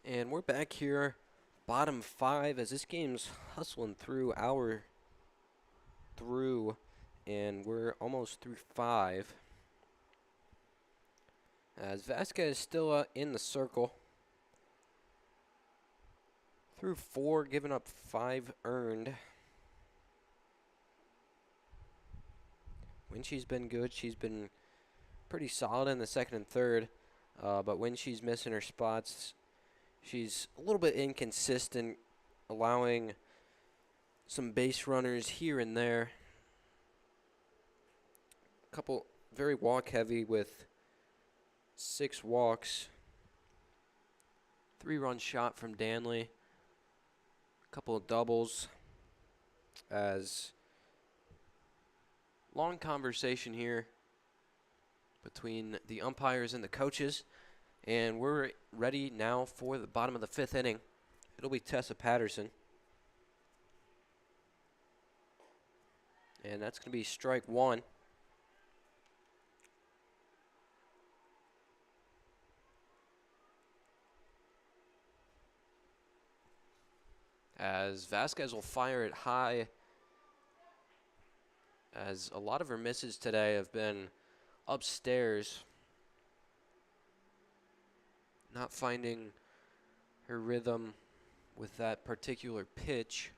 And we're back here, bottom 5, as this game's hustling through and we're almost through 5. As Vasquez is still in the circle. Through 4, giving up 5 earned. When she's been good, she's been pretty solid in the 2nd and 3rd. But when she's missing her spots, she's a little bit inconsistent, allowing some base runners here and there. A couple very walk heavy with 6 walks. 3-run shot from Danley. A couple of doubles. As long conversation here between the umpires and the coaches. And we're ready now for the bottom of the 5th inning. It'll be Tessa Patterson. And that's going to be strike one. As Vasquez will fire it high, as a lot of her misses today have been upstairs, not finding her rhythm with that particular pitch.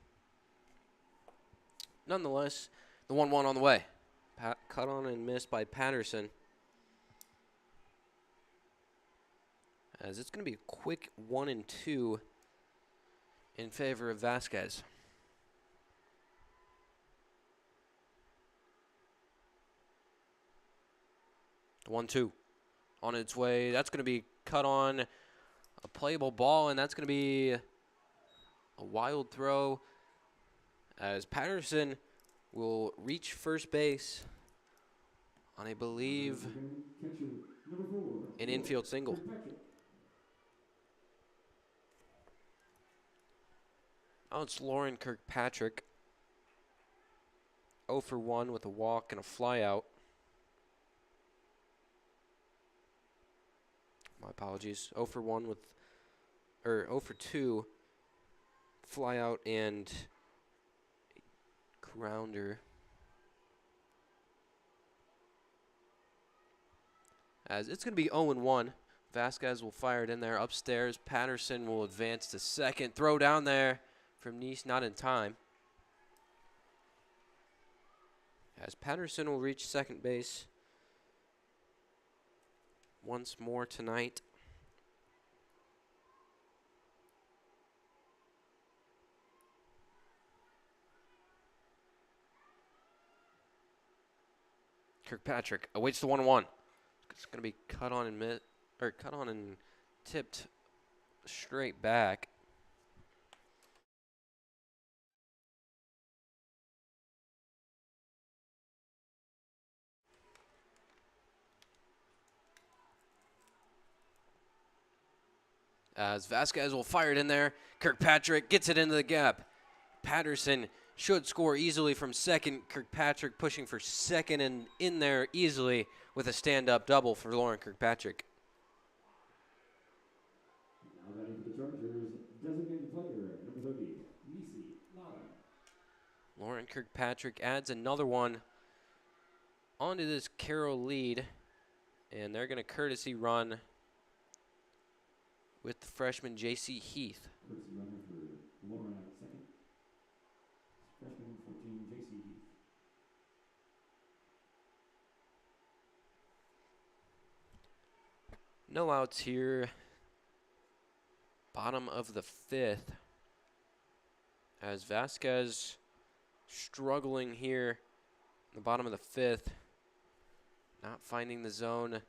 Nonetheless, the 1-1 on the way. Cut on and missed by Patterson. As it's going to be a quick 1-2 in favor of Vasquez. The 1-2 on its way. That's going to be cut on, a playable ball, and that's going to be a wild throw as Patterson will reach first base on, I believe, an infield single. Oh, it's Lauren Kirkpatrick. 0 for 1 with a walk and a flyout. My apologies. 0 for 1 with, or 0 for 2, flyout and grounder. As it's going to be 0-1. Vasquez will fire it in there upstairs. Patterson will advance to second. Throw down there from Nice, not in time. As Patterson will reach second base once more tonight. Kirkpatrick awaits the 1-1. It's going to be cut on and tipped straight back. As Vasquez will fire it in there. Kirkpatrick gets it into the gap. Patterson should score easily from second. Kirkpatrick pushing for second and in there easily with a stand-up double for Lauren Kirkpatrick. Now batting for the Chargers, designated player number 30, Nisi Lara. Lauren Kirkpatrick adds another one onto this Carroll lead, and they're going to courtesy run with the freshman J.C. Heath. Courtesy runner for Laura at second. Freshman 14, J.C. Heath. No outs here. Bottom of the fifth. As Vasquez struggling here in the bottom of the fifth. Not finding the zone.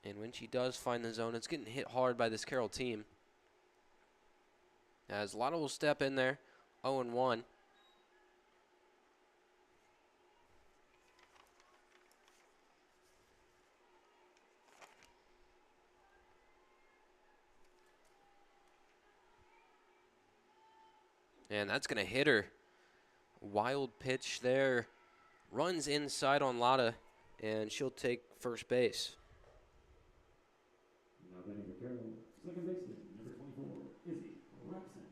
And when she does find the zone, it's getting hit hard by this Carroll team. As Lotta will step in there, 0-1. And that's going to hit her. Wild pitch there. Runs inside on Lotta, and she'll take first base. Now batting for Carroll, second baseman number 24, Izzy Rapson.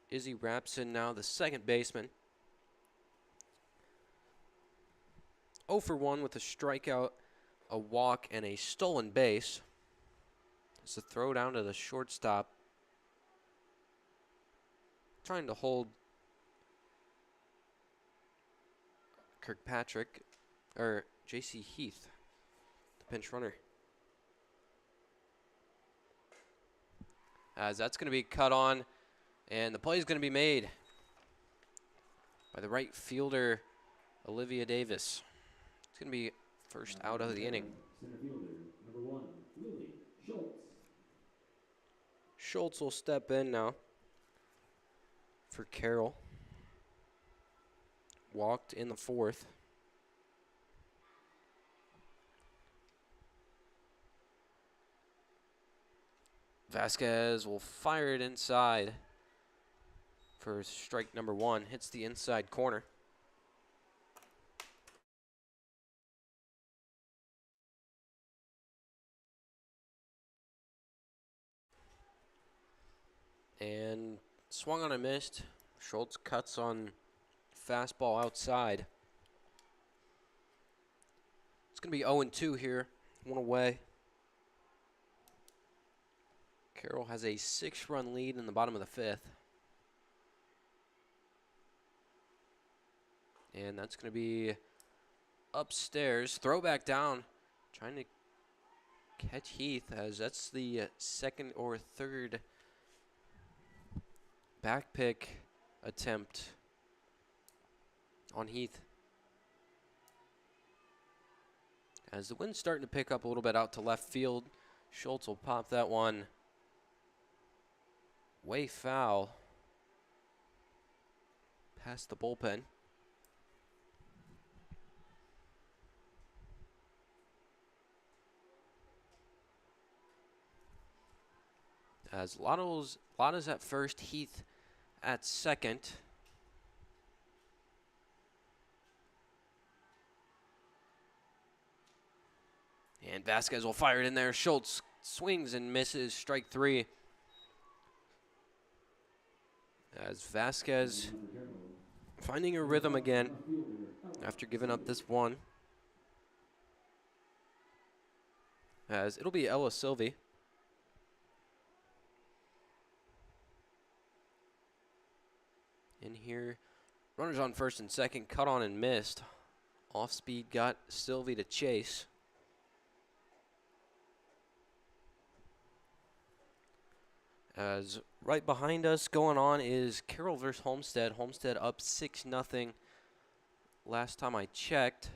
Izzy Rapson now the second baseman. 0 for 1 with a strikeout, a walk, and a stolen base. It's a throw down to the shortstop. Trying to hold Kirkpatrick, or J.C. Heath, the pinch runner. As that's going to be cut on, and the play is going to be made by the right fielder, Olivia Davis. It's going to be first out of the inning. Center fielder number 1, Lily Schultz. Schultz will step in now for Carroll. Walked in the fourth. Vasquez will fire it inside. for strike number 1. Hits the inside corner. And swung on and missed. Schultz cuts on fastball outside. It's going to be 0-2 here. 1 away. Carroll has a 6-run lead in the bottom of the 5th. And that's going to be upstairs. Throw back down. Trying to catch Heath, as that's the second or third back pick attempt on Heath. As the wind's starting to pick up a little bit out to left field, Schultz will pop that one way foul past the bullpen. As Lotta's at first, Heath at second. And Vasquez will fire it in there. Schultz swings and misses, strike 3. As Vasquez finding a rhythm again after giving up this one. As it'll be Ella Silvey. In here, runners on first and second, cut on and missed. Off speed got Silvey to chase. As right behind us going on is Carroll versus Homestead. Homestead up 6-0 last time I checked.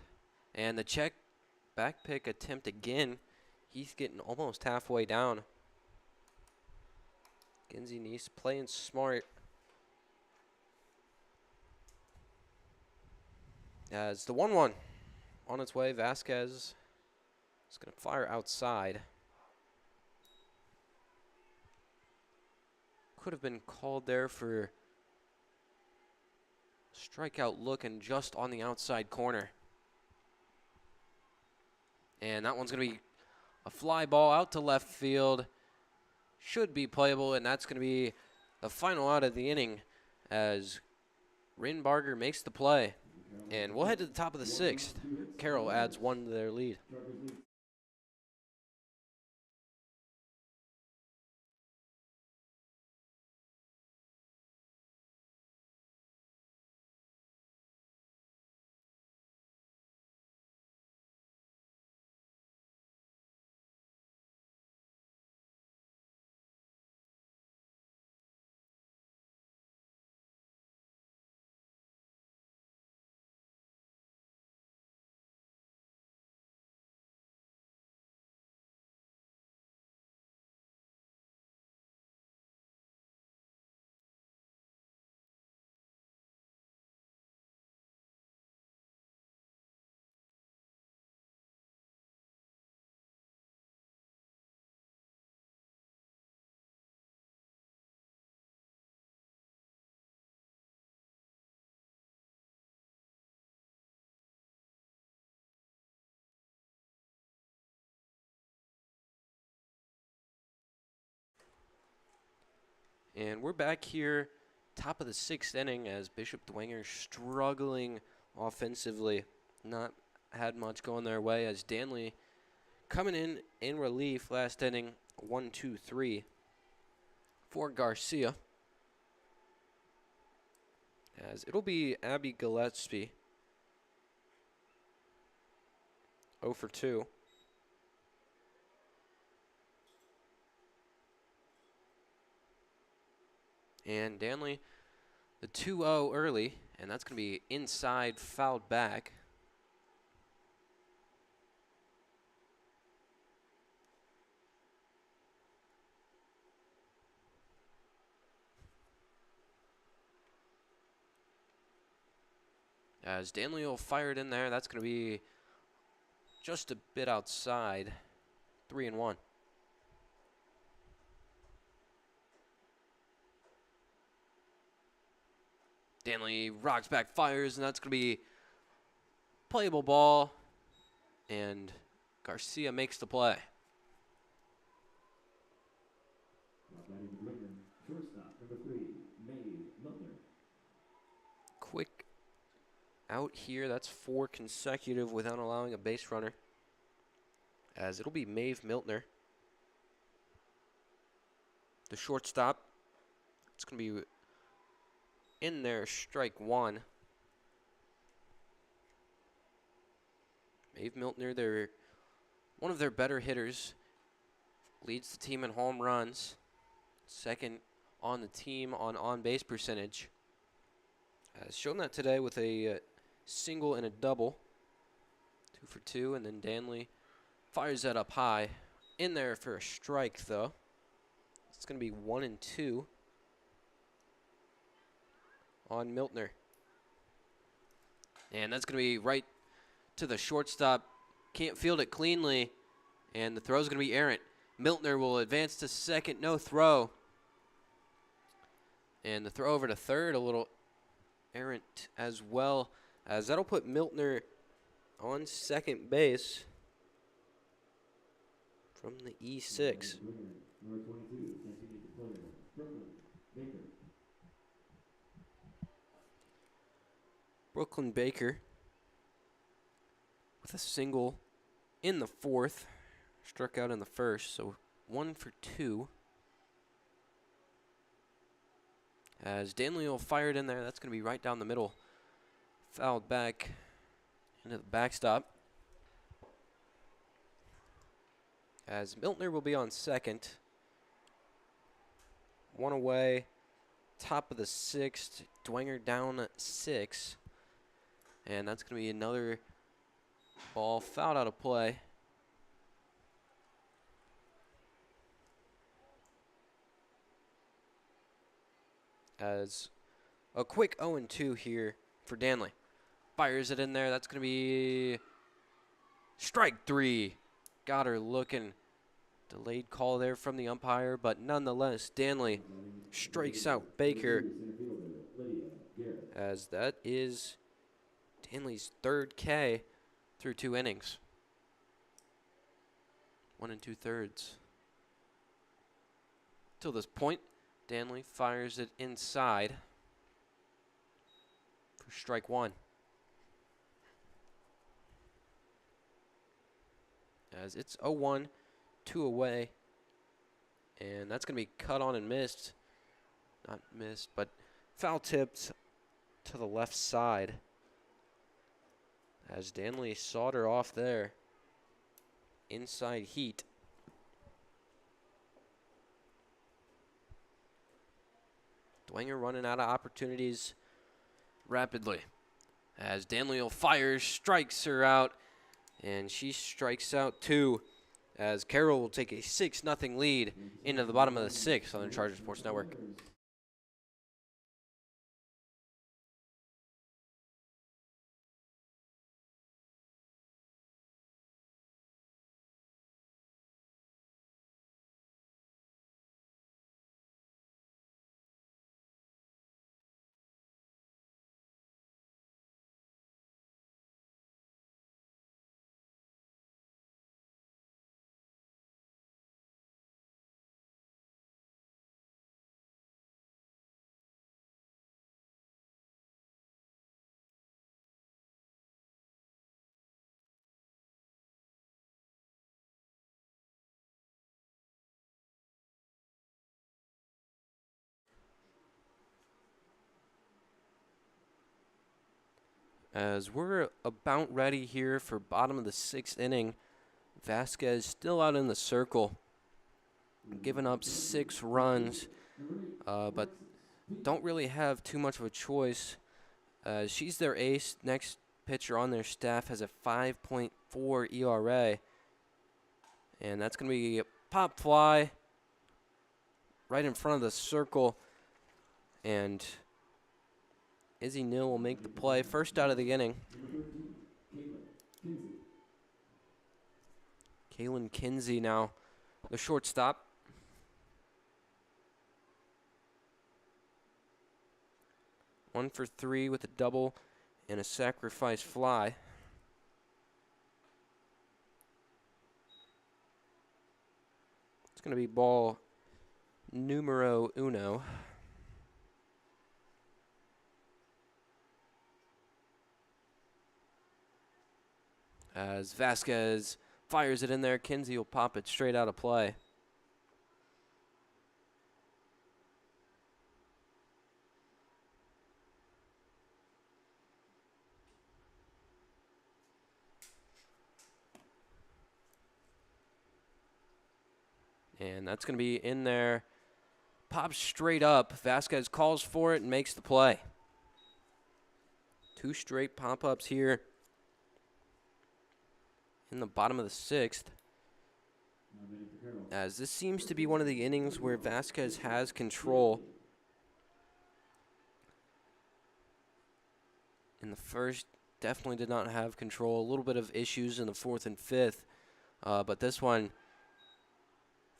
And the check back pick attempt again. He's getting almost halfway down. Genzie Neese playing smart. As the 1-1 on its way, Vasquez is going to fire outside. Could have been called there for strikeout looking just on the outside corner. And that one's going to be a fly ball out to left field. Should be playable, and that's going to be the final out of the inning as Rinbarger makes the play. And we'll head to the top of the 6th. Carroll adds 1 to their lead. And we're back here, top of the 6th inning, as Bishop Dwenger struggling offensively. Not had much going their way, as Danley coming in relief last inning, 1-2-3 for Garcia. As it'll be Abby Gillespie, 0 for 2. And Danley, the 2-0 early, and that's going to be inside, fouled back. As Danley will fire it in there, that's going to be just a bit outside, 3-1. Danley rocks back, fires, and that's going to be playable ball. And Garcia makes the play. Batting Dwenger, shortstop, number 3, Maeve Milner. Quick out here. That's 4 consecutive without allowing a base runner. As it'll be Maeve Miltner, the shortstop. It's going to be in there, strike 1. Maeve Miltner, they're one of their better hitters. Leads the team in home runs. Second on the team on on-base percentage. Has shown that today with a single and a double. 2 for 2, and then Danley fires that up high. In there for a strike, though. It's going to be 1-2 on Miltner. And that's going to be right to the shortstop. Can't field it cleanly, and the throw's going to be errant. Miltner will advance to second, no throw. And the throw over to third, a little errant as well, as that'll put Miltner on second base from the E6. Number 22, designated player, Brooklyn Baker with a single in the 4th, struck out in the 1st, so 1 for 2. As Danley will fire it in there, that's going to be right down the middle. Fouled back into the backstop. As Miltner will be on second. 1 away, top of the 6th. Dwenger down 6. And that's going to be another ball fouled out of play. As a quick 0-2 here for Danley. Fires it in there. That's going to be strike 3. Got her looking. Delayed call there from the umpire, but nonetheless, Danley strikes out Baker. As that is Danley's 3rd K through 2 innings. 1 2/3. Till this point, Danley fires it inside for strike 1. As it's 0-1, 2 away. And that's going to be cut on and missed. Not missed, but foul tipped to the left side. As Danley sawed her off there. Inside heat. Dwenger running out of opportunities rapidly. As Danley fires, strikes her out, and she strikes out too. As Carroll will take a 6-0 lead into the bottom of the 6th on the Charger Sports Network. As we're about ready here for bottom of the 6th inning, Vasquez still out in the circle, giving up 6 runs, but don't really have too much of a choice. She's their ace. Next pitcher on their staff has a 5.4 ERA, and that's going to be a pop fly right in front of the circle, and Izzy Neal will make the play. First out of the inning. Kaylin Kinsey now, the shortstop. 1 for 3 with a double and a sacrifice fly. It's going to be ball numero uno. As Vasquez fires it in there, Kinsey will pop it straight out of play. And that's going to be in there. Pops straight up. Vasquez calls for it and makes the play. 2 straight pop-ups here in the bottom of the 6th. As this seems to be one of the innings where Vasquez has control. In the first, definitely did not have control. A little bit of issues in the 4th and 5th. But this one,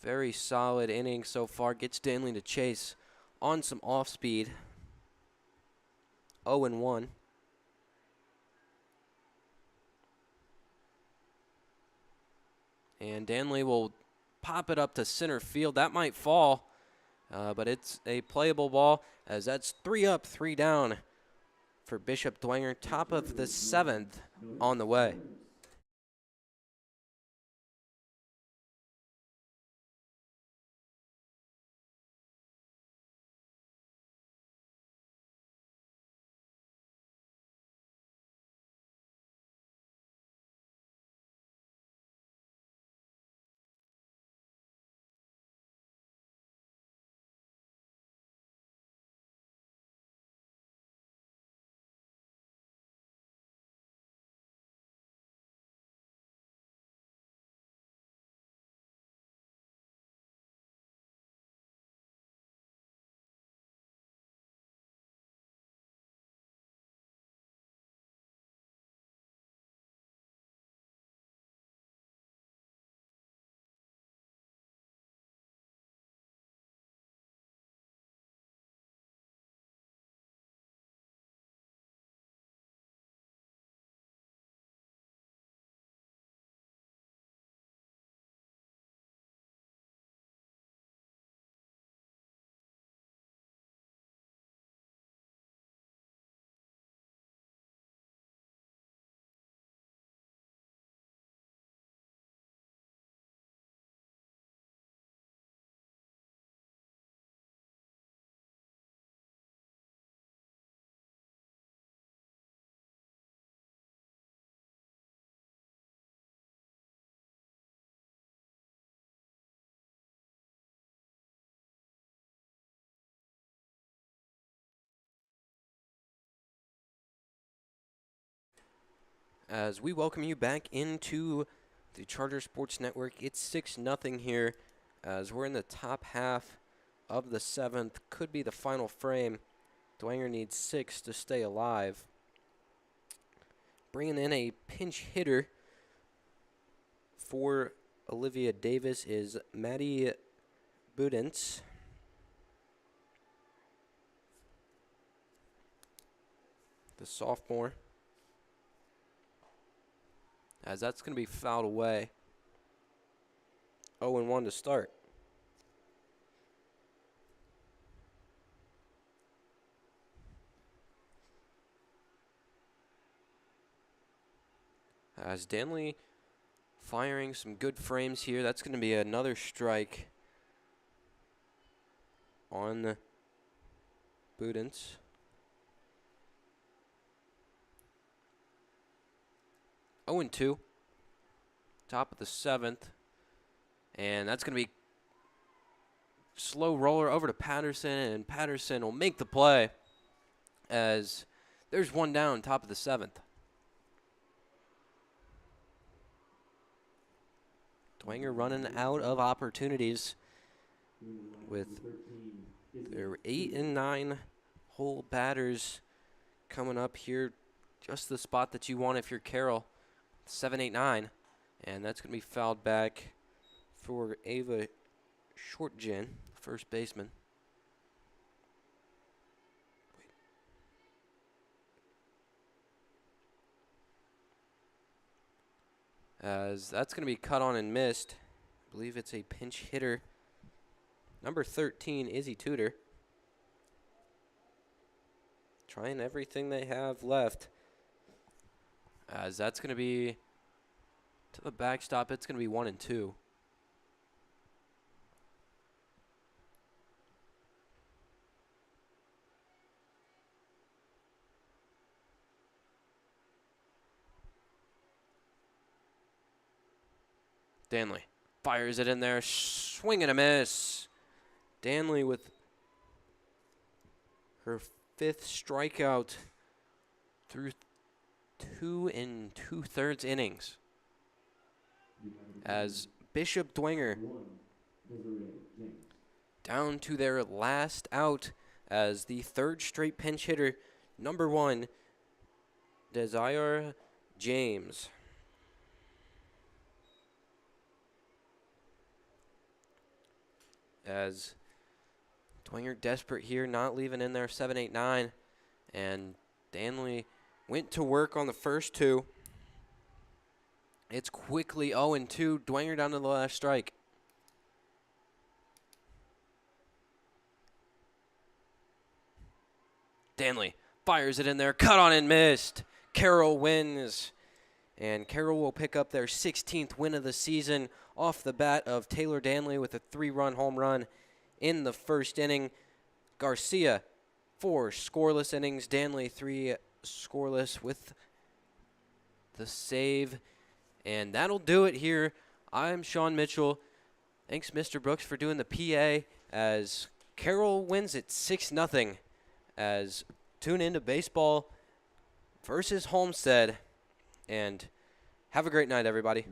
very solid inning so far. Gets Danley to chase on some off speed. 0-1. And Danley will pop it up to center field. That might fall, but it's a playable ball, as that's 3 up, 3 down for Bishop Dwenger. Top of the 7th on the way. As we welcome you back into the Charter Sports Network, it's 6-0 here, as we're in the top half of the 7th. Could be the final frame. Dwenger needs 6 to stay alive. Bringing in a pinch hitter for Olivia Davis is Maddie Budens. The sophomore. As that's going to be fouled away. 0-1 to start. As Danley firing some good frames here. That's going to be another strike on Budens. Oh, 2. Top of the 7th. And that's going to be slow roller over to Patterson, and Patterson will make the play as there's 1 down, top of the 7th. Dwenger running out of opportunities with their 8 and 9 hole batters coming up here. Just the spot that you want if you're Carroll. 7, 8, 9. And that's going to be fouled back for Ava Shortgen, first baseman. as that's going to be cut on and missed. I believe it's a pinch hitter. Number 13, Izzy Tudor. Trying everything they have left. As that's going to be to the backstop. It's going to be 1-2. Danley fires it in there. Swing and a miss. Danley with her 5th strikeout through 2 2/3 innings. As Bishop Dwenger down to their last out as the 3rd straight pinch hitter, number 1, Desire James. As Dwenger desperate here, not leaving in there 7, 8, 9. And Danley went to work on the first 2. It's quickly 0-2. Dwenger down to the last strike. Danley fires it in there. Cut on and missed. Carroll wins. And Carroll will pick up their 16th win of the season off the bat of Taylor Danley with a 3-run home run in the first inning. Garcia, 4 scoreless innings. Danley, 3 scoreless with the save. And that'll do it here. I'm Sean Mitchell. Thanks, Mr. Brooks, for doing the PA as Carroll wins it 6-0. As tune into baseball versus Homestead. And have a great night, everybody.